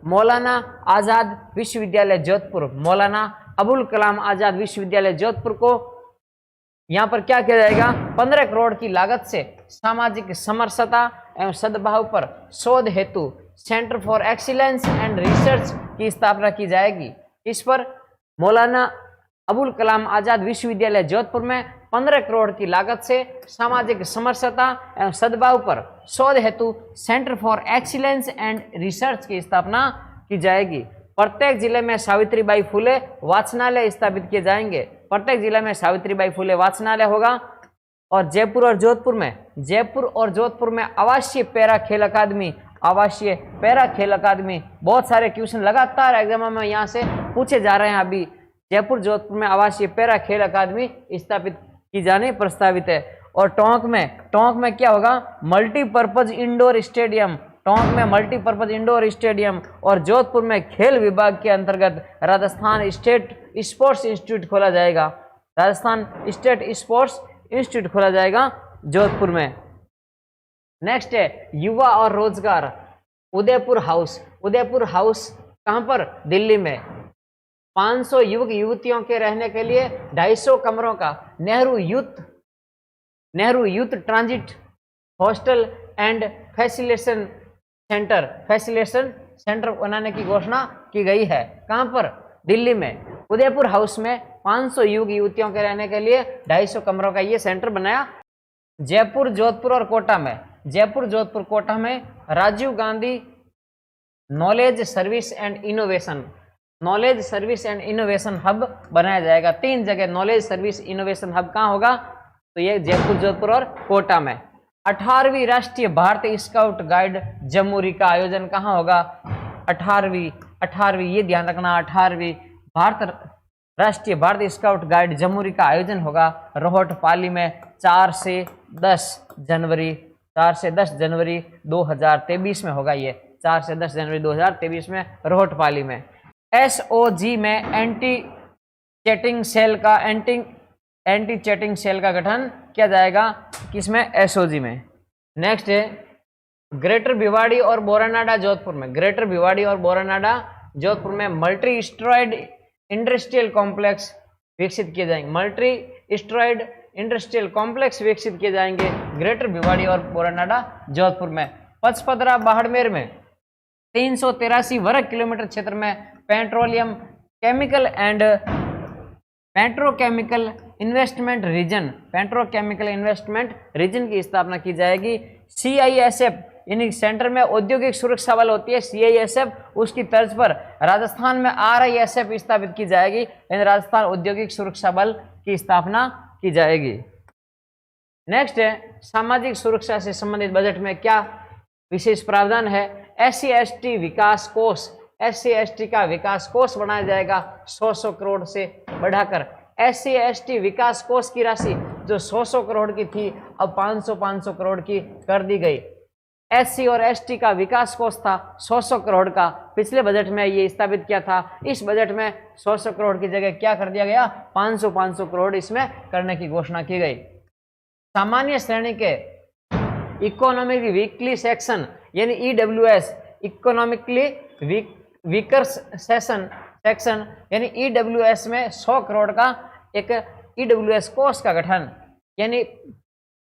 मौलाना आज़ाद विश्वविद्यालय जोधपुर, मौलाना अबुल कलाम आज़ाद विश्वविद्यालय जोधपुर को यहाँ पर क्या किया जाएगा, 15 करोड़ की लागत से सामाजिक समरसता एवं सद्भाव पर शोध हेतु centre for excellence and research की स्थापना की जाएगी। इस पर मौलाना अबुल कलाम आज़ाद विश्वविद्यालय जोधपुर में 15 करोड़ की लागत से सामाजिक समरसता एवं सद्भाव पर शोध हेतु centre for excellence and research की स्थापना की जाएगी। प्रत्येक जिले में सावित्रीबाई फुले वाचनालय स्थापित किए जाएंगे। प्रत्येक जिले में सावित्रीबाई फुले वाचनालय होगा। और जयपुर और जोधपुर में आवासीय पैरा खेल अकादमी, बहुत सारे क्वेश्चन लगातार एग्जाम में यहाँ से पूछे जा रहे हैं। अभी जयपुर जोधपुर में आवासीय पैरा खेल अकादमी स्थापित की जाने प्रस्तावित है। और टोंक में क्या होगा, मल्टीपर्पज इंडोर स्टेडियम, टोंक में मल्टीपर्पज इंडोर स्टेडियम। और जोधपुर में खेल विभाग के अंतर्गत राजस्थान स्टेट स्पोर्ट्स इंस्टीट्यूट खोला जाएगा, राजस्थान स्टेट स्पोर्ट्स इंस्टीट्यूट खोला जाएगा जोधपुर में। नेक्स्ट है युवा और रोजगार, उदयपुर हाउस कहां पर, दिल्ली में। 500 युवक युवतियों के रहने के लिए 250 कमरों का Nehru youth transit hostel and facilitation centre बनाने की घोषणा की गई है। कहां पर, दिल्ली में। उदयपुर हाउस में 500 युवक युवतियों के रहने के लिए 250 कमरों का ये सेंटर बनाया। जयपुर जोधपुर और कोटा में Rajiv Gandhi knowledge service and innovation hub बनाया जाएगा। 3 जगह नॉलेज सर्विस इनोवेशन हब कहाँ होगा, तो ये जयपुर जोधपुर और कोटा में। 18वीं राष्ट्रीय भारतीय स्काउट गाइड जमुरी का आयोजन कहाँ होगा, 18वीं ये ध्यान रखना, 18वीं राष्ट्रीय भारतीय स्काउट गाइड जमुरी का आयोजन होगा रोहटपाली में 4 से 10 जनवरी 2023 में होगा। ये 4 से 10 जनवरी 2023 में रोहटपाली में। SOG में एंटी चैटिंग सेल का गठन किया जाएगा, किसमें, SOG में। नेक्स्ट है ग्रेटर भिवाड़ी और बोरानाडा जोधपुर में मल्टी स्टेरॉयड इंडस्ट्रियल कॉम्प्लेक्स विकसित किए जाएंगे, ग्रेटर भिवाड़ी और बोरानाडा जोधपुर में। पचपदरा बाड़मेर में 383 वर्ग किलोमीटर क्षेत्र में पेट्रोकेमिकल इन्वेस्टमेंट रीजन की स्थापना की जाएगी। CISF यानी सेंटर में औद्योगिक सुरक्षा बल होती है CISF, उसकी तर्ज पर राजस्थान में RISF स्थापित की जाएगी, यानी राजस्थान औद्योगिक सुरक्षा बल की स्थापना की जाएगी। नेक्स्ट है सामाजिक सुरक्षा से संबंधित बजट में क्या विशेष प्रावधान है। SC ST विकास का विकास कोष बनाया जाएगा 100 करोड़ से बढ़ाकर। SC ST विकास कोष की राशि जो 100 करोड़ की थी अब 500 करोड़ की कर दी गई। SC और ST का विकास कोष था 100 करोड़ का, पिछले बजट में ये स्थापित किया था। इस बजट में 100 करोड़ की जगह क्या कर दिया गया, 500 करोड़ इसमें करने की घोषणा की गई। सामान्य श्रेणी के इकोनॉमिक वीकली सेक्शन यानी EWS, इकोनॉमिकली वीकर सेक्शन यानी EWS में 100 करोड़ का एक EWS कोष का गठन, यानी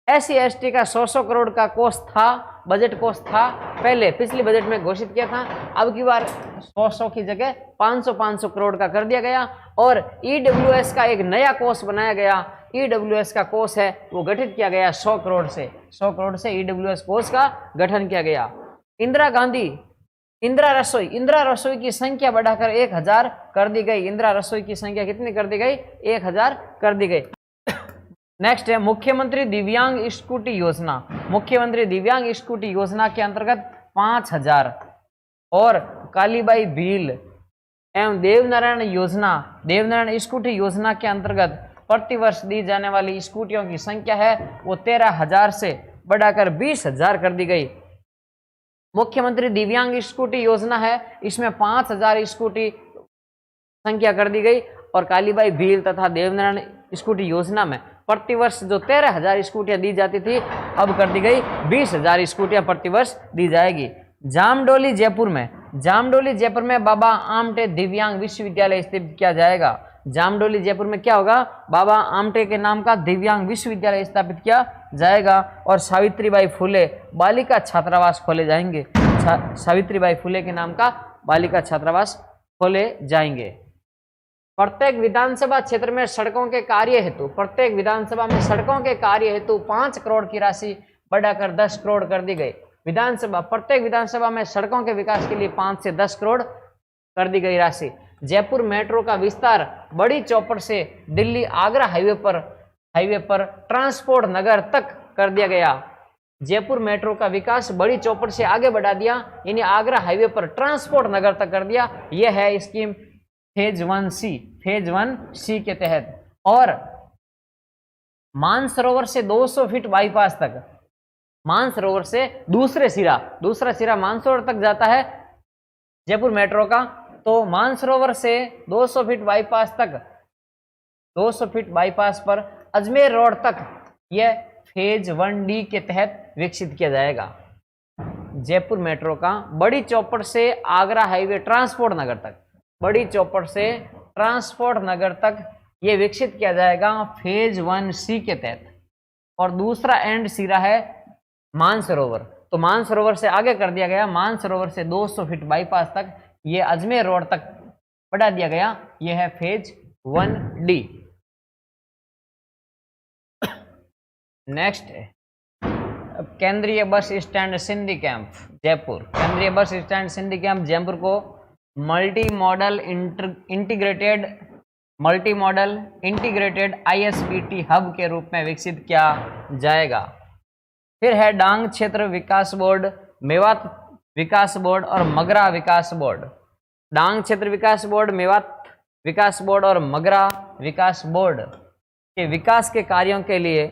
SC ST का 100 करोड़ का कोष था, बजट कोष था, पहले पिछले बजट में घोषित किया था। अब की बार 100 की जगह 500 करोड़ का कर दिया गया और EWS का एक नया कोष बनाया गया। EWS का कोष है वो गठित किया गया 100 करोड़ से EWS कोष का गठन किया गया। इंदिरा रसोई की संख्या बढ़ाकर 1000 कर दी गई। इंदिरा रसोई की संख्या कितनी कर दी गई, 1000 कर दी गई। नेक्स्ट है मुख्यमंत्री दिव्यांग स्कूटी योजना के अंतर्गत 5000 और कालीबाई भील एवं देवनारायण स्कूटी योजना के अंतर्गत प्रतिवर्ष दी जाने वाली स्कूटियों की संख्या है वो 13000 से बढ़ाकर 20000 कर दी गई। मुख्यमंत्री दिव्यांग स्कूटी योजना है, इसमें 5000 स्कूटी संख्या कर दी गई और कालीबाई भील तथा देवनारायण स्कूटी योजना में प्रतिवर्ष जो 13000 स्कूटियां दी जाती थी अब कर दी गई 20000 स्कूटियां प्रतिवर्ष दी जाएगी। जामडोली जयपुर में बाबा आमटे दिव्यांग विश्वविद्यालय स्थापित किया जाएगा। जामडोली जयपुर में क्या होगा, बाबा आमटे के नाम का दिव्यांग विश्वविद्यालय स्थापित किया जाएगा और सावित्रीबाई फुले बालिका छात्रावास खोले जाएंगे। सावित्रीबाई फुले के नाम का बालिका छात्रावास खोले जाएंगे। प्रत्येक विधानसभा क्षेत्र में सड़कों के कार्य हेतु 5 करोड़ की राशि बढ़ाकर 10 करोड़ कर दी गई। प्रत्येक विधानसभा में सड़कों के विकास के लिए 5 से 10 करोड़ कर दी गई राशि। जयपुर मेट्रो का विस्तार बड़ी चौपड़ से दिल्ली आगरा हाईवे पर ट्रांसपोर्ट नगर तक कर दिया गया। जयपुर मेट्रो का विकास बड़ी चौपड़ से आगे बढ़ा दिया, यानी आगरा हाईवे पर ट्रांसपोर्ट नगर तक कर दिया। यह है स्कीम फेज 1C के तहत, और मानसरोवर से 200 फीट बाईपास तक, मानसरोवर से दूसरा सिरा मानसरोवर तक जाता है जयपुर मेट्रो का, तो मानसरोवर से 200 फीट बाईपास तक, 200 फीट बाईपास पर अजमेर रोड तक यह फेज 1D के तहत विकसित किया जाएगा। जयपुर मेट्रो का बड़ी चौपड़ से आगरा हाईवे ट्रांसपोर्ट नगर तक, बड़ी चौपड़ से ट्रांसपोर्ट नगर तक ये विकसित किया जाएगा फेज 1C के तहत। और दूसरा एंड सिरा है मानसरोवर, तो मानसरोवर से आगे कर दिया गया, मानसरोवर से 200 फीट बाईपास तक ये अजमेर रोड तक बढ़ा दिया गया, यह है फेज 1D। नेक्स्ट है केंद्रीय bus stand Sindhi camp Jaipur. केंद्रीय bus stand Sindhi camp Jaipur को multi modal integrated ISBT hub के रूप में विकसित किया जाएगा। फिर है डांग क्षेत्र विकास बोर्ड, मेवात विकास बोर्ड और मगरा विकास बोर्ड। डांग क्षेत्र विकास बोर्ड, मेवात विकास बोर्ड और मगरा विकास बोर्ड के विकास के कार्यों के लिए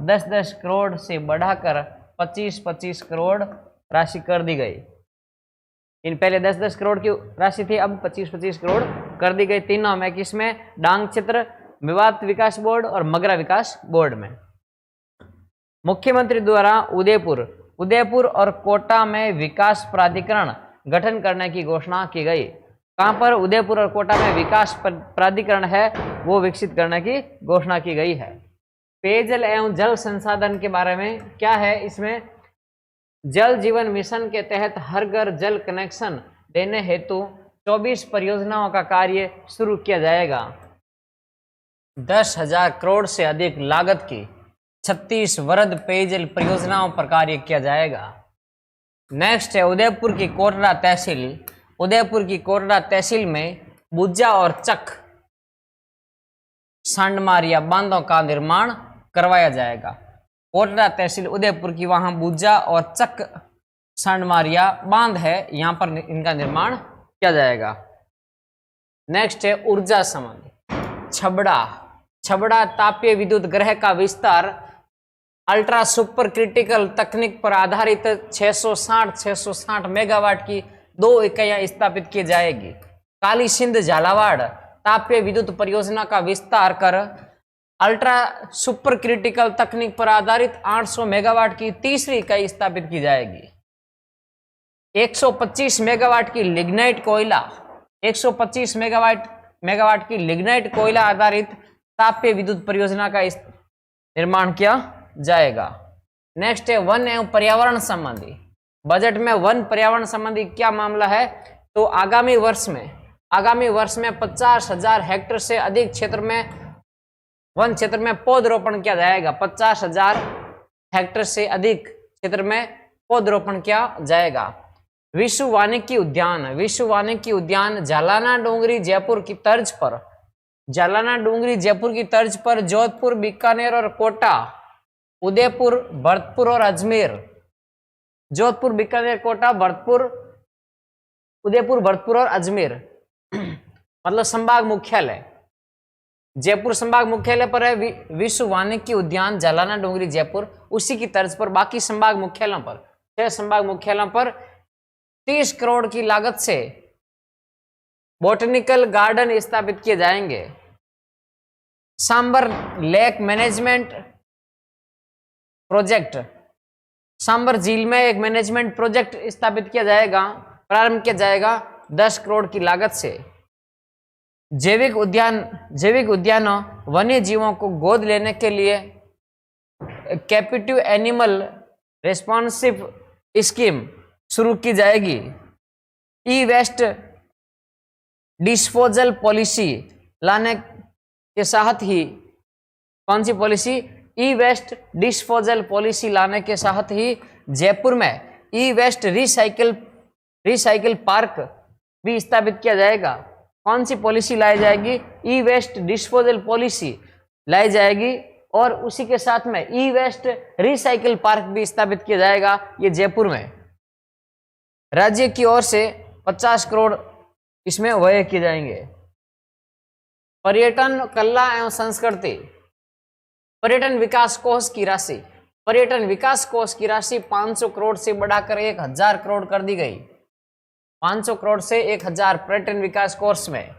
10-10 करोड़ से बढ़ाकर 25-25 करोड़ राशि कर दी गई। इन पहले 10-10 करोड़ की राशि थी, अब 25-25 करोड़ कर दी गई तीनों में, किसमें? डांग क्षेत्र, मेवात विकास बोर्ड और मगरा विकास बोर्ड में। मुख्यमंत्री द्वारा उदयपुर और कोटा में विकास प्राधिकरण गठन करने की घोषणा की गई। कहां पर? उदयपुर और कोटा में विकास प्राधिकरण है वो विकसित करने की घोषणा की गई है। पेयजल एवं जल संसाधन के बारे में क्या है इसमें? जल जीवन मिशन के तहत हर घर जल कनेक्शन देने हेतु 24 परियोजनाओं का कार्य शुरू किया जाएगा। 10,000 करोड़ से अधिक लागत की 36 वृहद पेयजल परियोजनाओं पर कार्य किया जाएगा। नेक्स्ट है उदयपुर की कोटड़ा तहसील में बुज्जा और चक सांडमारिया बांधों का निर्माण करवाया जाएगा। कोटड़ा तहसील उदयपुर की, वहां बुज्जा और चक सांडमारिया बांध है, यहां पर इनका निर्माण किया जाएगा। नेक्स्ट है ऊर्जा संबंधी छबड़ा तापीय विद्युत ग्रह का विस्तार अल्ट्रा सुपर क्रिटिकल तकनीक पर आधारित 660 मेगावाट की 2 इकाइयां स्थापित की जाएगी। काली सिंध झालावाड़ तापीय विद्युत परियोजना का विस्तार कर अल्ट्रा सुपर क्रिटिकल तकनीक पर आधारित 800 मेगावाट की तीसरी इकाई स्थापित की जाएगी। 125 मेगावाट की लिग्नाइट कोयला आधारित तापीय विद्युत परियोजना का निर्माण किया जाएगा। नेक्स्ट है वन एवं पर्यावरण संबंधी। बजट में वन पर्यावरण संबंधी क्या मामला है? तो आगामी वर्ष में 50,000 हेक्टेयर से अधिक वन क्षेत्र में पौधरोपण किया जाएगा। 50,000 हेक्टेयर से अधिक क्षेत्र में पौधरोपण किया जाएगा। विश्व वानिकी उद्यान जालाना डोंगरी जयपुर की तर्ज पर जोधपुर, बीकानेर और कोटा, उदयपुर, भरतपुर और अजमेर, जोधपुर, बीकानेर, कोटा, उदयपुर, भरतपुर और अजमेर मतलब संभाग मुख्यालय। जयपुर संभाग मुख्यालय पर है विश्व वानिकी उद्यान जालाना डोंगरी जयपुर, उसी की तर्ज पर बाकी संभाग मुख्यालयों पर 6 संभाग मुख्यालयों पर 30 करोड़ की लागत से बोटनिकल गार्डन स्थापित किए जाएंगे। Sambhar lake management project, Sambhar झील में एक मैनेजमेंट प्रोजेक्ट स्थापित किया जाएगा, प्रारंभ किया जाएगा 10 करोड़ की लागत से। जैविक उद्यानों वन्य जीवों को गोद लेने के लिए कैप्टिव एनिमल रेस्पॉन्सिव स्कीम शुरू की जाएगी। ई वेस्ट डिस्पोजल पॉलिसी लाने के साथ ही, कौन सी पॉलिसी? ई वेस्ट डिस्पोजल पॉलिसी लाने के साथ ही जयपुर में ई वेस्ट रिसाइकिल पार्क भी स्थापित किया जाएगा। कौन सी पॉलिसी लाई जाएगी? ई वेस्ट डिस्पोजल पॉलिसी लाई जाएगी और उसी के साथ में ई वेस्ट रिसाइकिल पार्क भी स्थापित किया जाएगा। ये जयपुर में राज्य की ओर से 50 करोड़ इसमें व्यय किए जाएंगे। पर्यटन, कला एवं संस्कृति, पर्यटन विकास कोष की राशि, पर्यटन विकास कोष की राशि 500 करोड़ से बढ़ाकर 1000 करोड़ कर दी गई। 500 करोड़ से 1000 पर्यटन विकास कोष में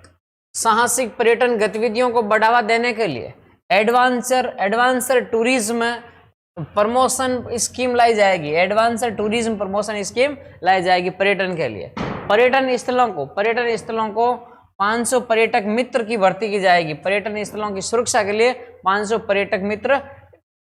साहसिक पर्यटन गतिविधियों को बढ़ावा देने के लिए एडवांसर टूरिज्म प्रमोशन स्कीम लाई जाएगी। एडवांसर टूरिज्म प्रमोशन स्कीम लाई जाएगी पर्यटन के लिए। पर्यटन स्थलों को 500 पर्यटक मित्र की भर्ती की जाएगी। पर्यटन स्थलों की सुरक्षा के लिए 500 पर्यटक मित्र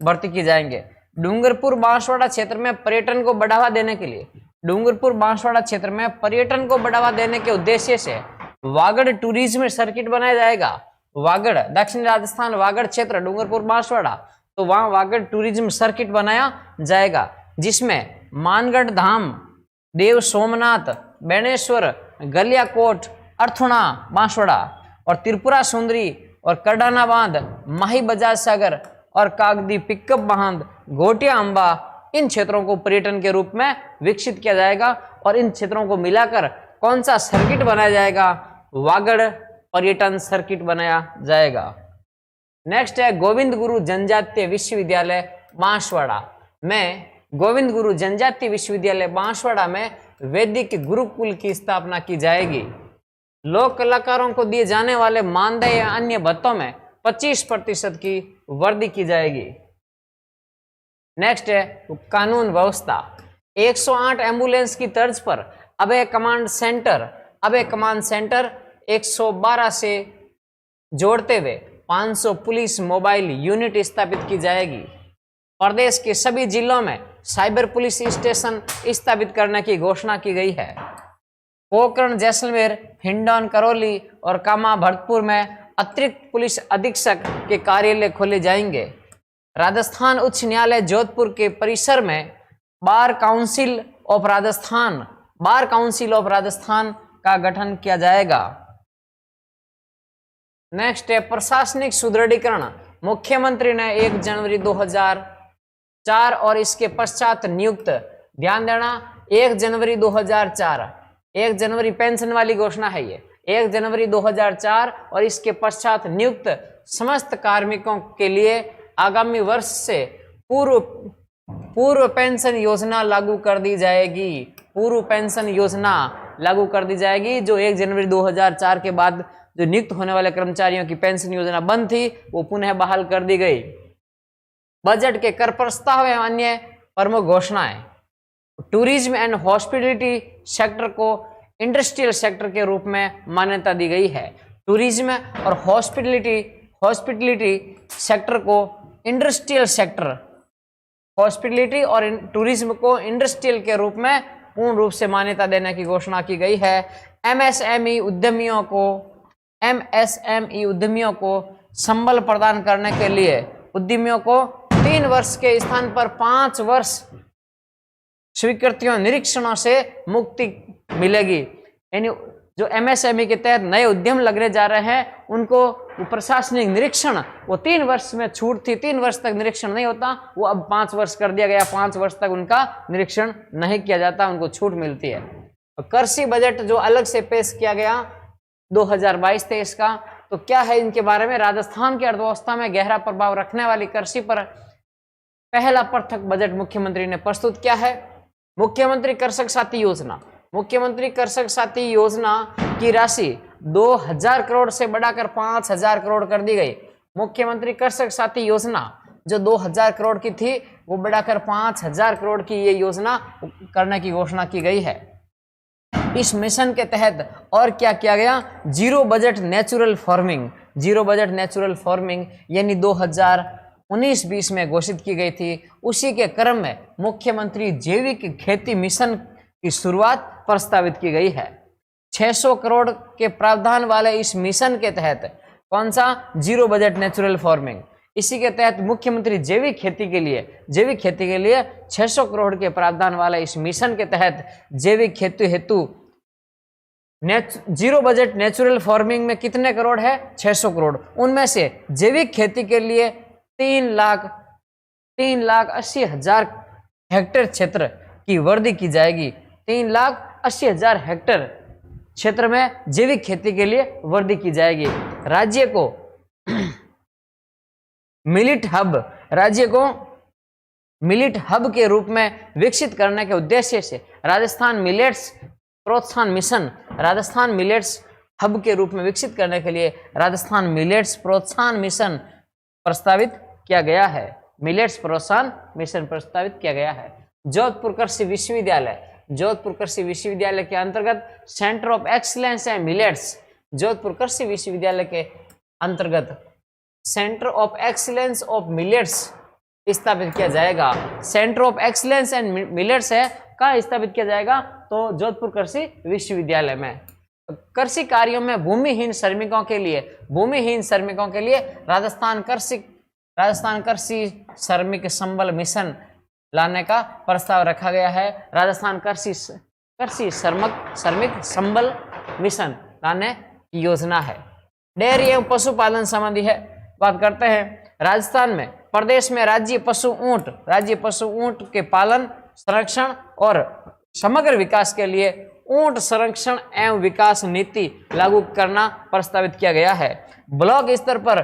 भर्ती की जाएंगे। डूंगरपुर बांसवाड़ा क्षेत्र में पर्यटन को बढ़ावा देने के लिए, डूंगरपुर बांसवाड़ा क्षेत्र में पर्यटन को बढ़ावा देने के उद्देश्य से वागड़ टूरिज्म सर्किट बनाया जाएगा। वागड़, दक्षिण राजस्थान वागड़ क्षेत्र, डूंगरपुर बांसवाड़ा, तो वहां वागड़ टूरिज्म सर्किट बनाया जाएगा, जिसमें मानगढ़ धाम, देव सोमनाथ, बेणेश्वर, गलियाकोट, अर्थुणा बांसवाड़ा और त्रिपुरा सुंदरी और करडाना बांध, माही बजाज सागर और कागदी पिकअप बांध, घोटिया अंबा, इन क्षेत्रों को पर्यटन के रूप में विकसित किया जाएगा। और इन क्षेत्रों को मिलाकर कौन सा सर्किट बनाया जाएगा? वागड़ पर्यटन सर्किट बनाया जाएगा। नेक्स्ट है गोविंद गुरु जनजातीय विश्वविद्यालय बांसवाड़ा में, गोविंद गुरु जनजातीय विश्वविद्यालय बांसवाड़ा में वैदिक गुरुकुल की स्थापना की जाएगी। लोक कलाकारों को दिए जाने वाले मानदेय या अन्य भत्तों में 25% की वृद्धि की जाएगी। नेक्स्ट है कानून व्यवस्था। 108 एम्बुलेंस की तर्ज पर अभय कमांड सेंटर 112 से जोड़ते हुए 500 पुलिस मोबाइल यूनिट स्थापित की जाएगी। प्रदेश के सभी जिलों में साइबर पुलिस स्टेशन स्थापित करने की घोषणा की गई है। पोखरण, जैसलमेर, हिंडौन, करौली और कामा भरतपुर में अतिरिक्त पुलिस अधीक्षक के कार्यालय खोले जाएंगे। राजस्थान उच्च न्यायालय जोधपुर के परिसर में बार काउंसिल ऑफ राजस्थान का गठन किया जाएगा। नेक्स्ट है प्रशासनिक सुदृढ़ीकरण। मुख्यमंत्री ने 1 जनवरी 2004 और इसके पश्चात नियुक्त, ध्यान देना 1 जनवरी 2004, 1 जनवरी पेंशन वाली घोषणा है ये, 1 जनवरी 2004 और इसके पश्चात नियुक्त समस्त कार्मिकों के लिए आगामी वर्ष से पूर्व पेंशन योजना लागू कर दी जाएगी। पूर्व पेंशन योजना लागू कर दी जाएगी। जो 1 जनवरी 2004 के बाद जो नियुक्त होने वाले कर्मचारियों की पेंशन योजना बंद थी, वो पुनः बहाल कर दी गई। बजट के कर प्रस्ताव एवं अन्य प्रमुख घोषणाएं। टूरिज्म एंड हॉस्पिटलिटी सेक्टर को इंडस्ट्रियल सेक्टर के रूप में मान्यता दी गई है। टूरिज्म और हॉस्पिटलिटी सेक्टर को इंडस्ट्रियल सेक्टर, हॉस्पिटलिटी और टूरिज्म को इंडस्ट्रियल के रूप में पूर्ण रूप से मान्यता देने की घोषणा की गई है। एमएसएमई उद्यमियों को संबल प्रदान करने के लिए उद्यमियों को 3 वर्ष के स्थान पर 5 वर्ष स्वीकृतियों निरीक्षणों से मुक्ति मिलेगी। यानी जो एमएसएमई के तहत नए उद्यम लगने जा रहे हैं, उनको प्रशासनिक निरीक्षण वो 3 वर्ष में छूट थी, 3 वर्ष तक निरीक्षण नहीं होता, वो अब 5 वर्ष कर दिया गया। 5 वर्ष तक उनका निरीक्षण नहीं किया जाता, उनको छूट मिलती है। कृषि बजट जो अलग से पेश किया गया 2022-23 का, तो क्या है इनके बारे में? राजस्थान की अर्थव्यवस्था में गहरा प्रभाव रखने वाली कृषि पर पहला पृथक बजट मुख्यमंत्री ने प्रस्तुत किया है। मुख्यमंत्री कृषक साथी योजना, मुख्यमंत्री कृषक साथी योजना की राशि 2000 करोड़ से बढ़ाकर 5000 करोड़ कर दी गई। मुख्यमंत्री कृषक साथी योजना जो 2000 करोड़ की थी, वो बढ़ाकर 5000 करोड़ की ये योजना करने की घोषणा की गई है। इस मिशन के तहत और क्या किया गया? जीरो बजट नेचुरल फार्मिंग यानी 2019-20 में घोषित की गई थी। उसी के क्रम में मुख्यमंत्री जैविक खेती मिशन की शुरुआत प्रस्तावित की गई है। 600 करोड़ के प्रावधान वाले इस मिशन के तहत कौन सा? Zero budget natural farming. इसी के तहत मुख्यमंत्री जैविक खेती के लिए 600 करोड़ के प्रावधान वाले इस मिशन के तहत जैविक खेती हेतु जीरो बजट नेचुरल फार्मिंग में कितने करोड़ है? 600 करोड़। उनमें से जैविक खेती के लिए 3,80,000 हेक्टेयर क्षेत्र की वृद्धि की जाएगी। 3,80,000 हेक्टेयर क्षेत्र में जैविक खेती के लिए वृद्धि की जाएगी। राज्य को मिलिट हब के रूप में विकसित करने के उद्देश्य से राजस्थान मिलेट्स प्रोत्साहन हब के रूप में विकसित करने के लिए राजस्थान मिलेट्स प्रोत्साहन मिशन प्रस्तावित किया गया है। मिलेट्स प्रोत्साहन मिशन प्रस्तावित किया गया है। जोधपुर कृषि विश्वविद्यालय के अंतर्गत centre of excellence and millets, Jodhpur कृषि विश्वविद्यालय के अंतर्गत centre of excellence of millets स्थापित किया जाएगा। Centre of excellence and millets है कहाँ स्थापित किया जाएगा? तो जोधपुर कृषि विश्वविद्यालय में। कृषि कार्यों में भूमिहीन श्रमिकों के लिए राजस्थान कृषि श्रमिक संबल मिशन लाने का प्रस्ताव रखा गया है। राजस्थान कृषि श्रमिक संबल मिशन लाने की योजना है। डेयरी एवं पशुपालन संबंधी है बात करते हैं। राजस्थान में प्रदेश में राज्य पशु ऊंट के पालन, संरक्षण और समग्र विकास के लिए ऊंट संरक्षण एवं विकास नीति लागू करना प्रस्तावित किया गया है। ब्लॉक स्तर पर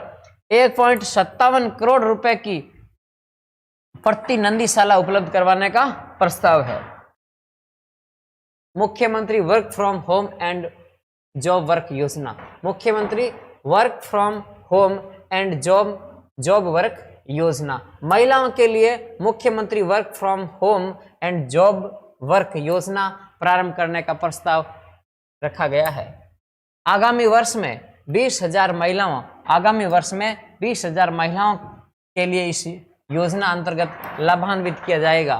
1.57 करोड़ रुपए की प्रति नंदीशाला उपलब्ध करवाने का प्रस्ताव है। मुख्यमंत्री work from home and job work योजना, मुख्यमंत्री work from home and job work योजना, महिलाओं के लिए मुख्यमंत्री work from home and job work योजना प्रारंभ करने का प्रस्ताव रखा गया है। आगामी वर्ष में 20,000 महिलाओं के लिए इस योजना अंतर्गत लाभान्वित किया जाएगा।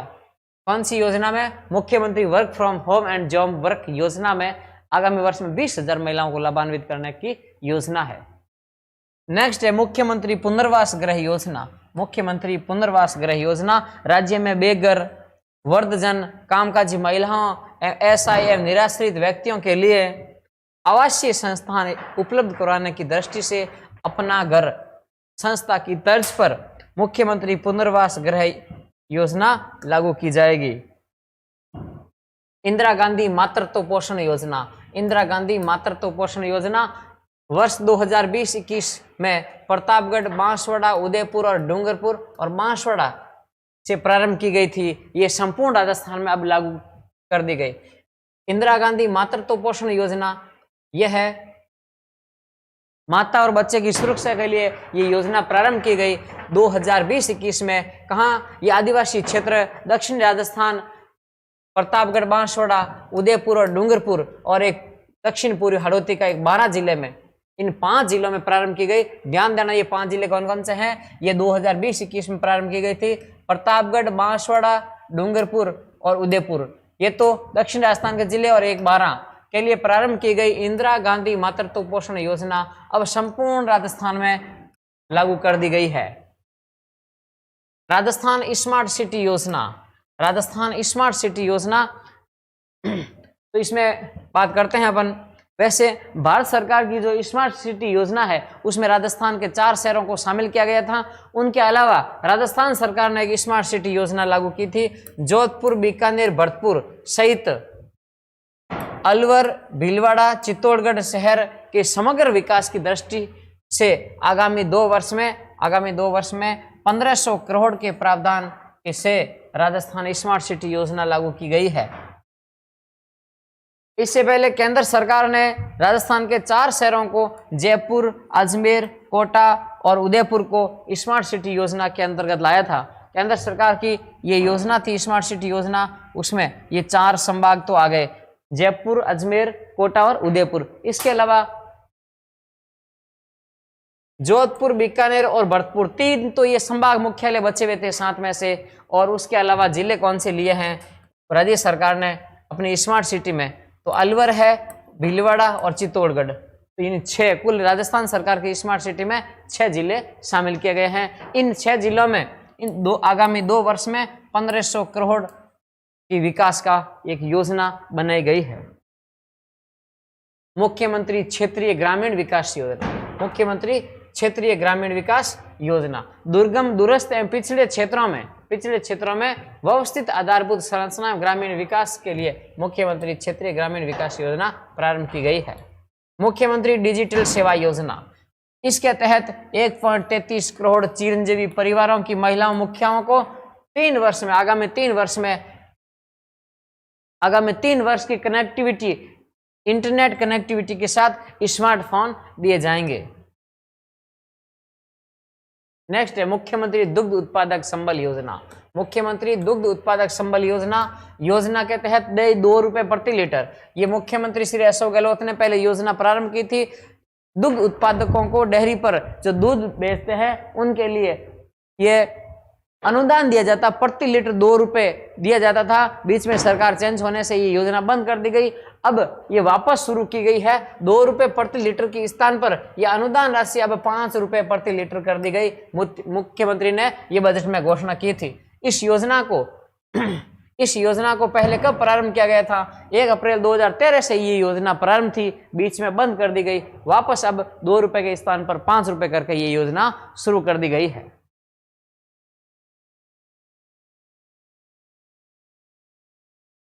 कौन सी योजना में? मुख्यमंत्री work from home and job work योजना में आगामी वर्ष में 20,000 महिलाओं को लाभान्वित करने की योजना है। नेक्स्ट है मुख्यमंत्री पुनर्वास गृह योजना। मुख्यमंत्री पुनर्वास गृह योजना राज्य में बेघर, वृद्धजन, कामकाजी महिलाओं, असहाय एवं निराश्रित व्यक्तियों के लिए आवासीय संस्थान उपलब्ध कराने की दृष्टि से अपना घर संस्था की तर्ज पर मुख्यमंत्री पुनर्वास गृह योजना लागू की जाएगी। इंदिरा गांधी मातृत्व पोषण योजना, इंदिरा गांधी मातृत्व पोषण योजना वर्ष 2020-21 में प्रतापगढ़, बांसवाड़ा, उदयपुर और डूंगरपुर और बांसवाड़ा से प्रारंभ की गई थी। ये संपूर्ण राजस्थान में अब लागू कर दी गई। इंदिरा गांधी मातृत्व पोषण योजना यह है माता और बच्चे की सुरक्षा के लिए ये योजना प्रारंभ की गई 2020-21 में। कहाँ? ये आदिवासी क्षेत्र दक्षिण राजस्थान, प्रतापगढ़, बांसवाड़ा, उदयपुर और डूंगरपुर और एक दक्षिण पूर्वी हड़ौती का एक 12 जिले में, इन 5 जिलों में प्रारंभ की गई। ध्यान देना ये 5 जिले कौन कौन से हैं? ये 2020-21 में प्रारंभ की गई थी। प्रतापगढ़, बांसवाड़ा, डूंगरपुर और उदयपुर, ये तो दक्षिण राजस्थान के जिले और एक 12 के लिए प्रारंभ की गई इंदिरा गांधी मातृत्व पोषण योजना अब संपूर्ण राजस्थान में लागू कर दी गई है। राजस्थान स्मार्ट सिटी योजना, राजस्थान स्मार्ट सिटी योजना तो इसमें बात करते हैं अपन। वैसे भारत सरकार की जो स्मार्ट सिटी योजना है उसमें राजस्थान के 4 शहरों को शामिल किया गया था। उनके अलावा राजस्थान सरकार ने एक स्मार्ट सिटी योजना लागू की थी। जोधपुर, बीकानेर, भरतपुर सहित अलवर, भीलवाड़ा, चित्तौड़गढ़ शहर के समग्र विकास की दृष्टि से आगामी 2 वर्ष में 1500 करोड़ के प्रावधान से राजस्थान स्मार्ट सिटी योजना लागू की गई है। इससे पहले केंद्र सरकार ने राजस्थान के 4 शहरों को जयपुर, अजमेर, कोटा और उदयपुर को स्मार्ट सिटी योजना के अंतर्गत लाया था। केंद्र सरकार की ये योजना थी स्मार्ट सिटी योजना, उसमें ये 4 संभाग तो आ गए, जयपुर, अजमेर, कोटा और उदयपुर। इसके अलावा जोधपुर, बीकानेर और भरतपुर 3 तो ये संभाग मुख्यालय बचे हुए थे 7 में से, और उसके अलावा जिले कौन से लिए हैं राज्य सरकार ने अपनी स्मार्ट सिटी में? तो अलवर है, भीलवाड़ा और चित्तौड़गढ़। तो इन 6 कुल राजस्थान सरकार की स्मार्ट सिटी में 6 जिले शामिल किए गए हैं। इन 6 जिलों में आगामी 2 वर्ष में 1500 करोड़ की विकास का एक योजना बनाई गई है। मुख्यमंत्री क्षेत्रीय ग्रामीण विकास योजना, मुख्यमंत्री क्षेत्रीय ग्रामीण विकास योजना दुर्गम, दूरस्थ एवं पिछड़े क्षेत्रों में व्यवस्थित आधारभूत संरचना ग्रामीण विकास के लिए मुख्यमंत्री क्षेत्रीय ग्रामीण विकास योजना प्रारंभ की गई है। मुख्यमंत्री डिजिटल सेवा योजना, इसके तहत 1.33 करोड़ चिरंजीवी परिवारों की महिलाओं मुखियाओं को 3 वर्ष में आगामी 3 वर्ष की कनेक्टिविटी, इंटरनेट कनेक्टिविटी के साथ स्मार्टफोन दिए जाएंगे। नेक्स्ट है मुख्यमंत्री दुग्ध उत्पादक संबल योजना। मुख्यमंत्री दुग्ध उत्पादक संबल योजना के तहत 2 रुपए प्रति लीटर, ये मुख्यमंत्री श्री अशोक गहलोत ने पहले योजना प्रारंभ की थी। दुग्ध उत्पादकों को डेयरी पर जो दूध बेचते हैं उनके लिए ये अनुदान दिया जाता, प्रति लीटर 2 रुपए दिया जाता था। बीच में सरकार चेंज होने से ये योजना बंद कर दी गई। अब ये वापस शुरू की गई है। 2 रुपए प्रति लीटर के स्थान पर यह अनुदान राशि अब 5 रुपए प्रति लीटर कर दी गई। मुख्यमंत्री ने यह बजट में घोषणा की थी। इस योजना को पहले कब प्रारंभ किया गया था? 1 अप्रैल 2013 से ये योजना प्रारंभ थी, बीच में बंद कर दी गई। वापस अब 2 रुपए के स्थान पर 5 रुपए करके ये योजना शुरू कर दी गई है।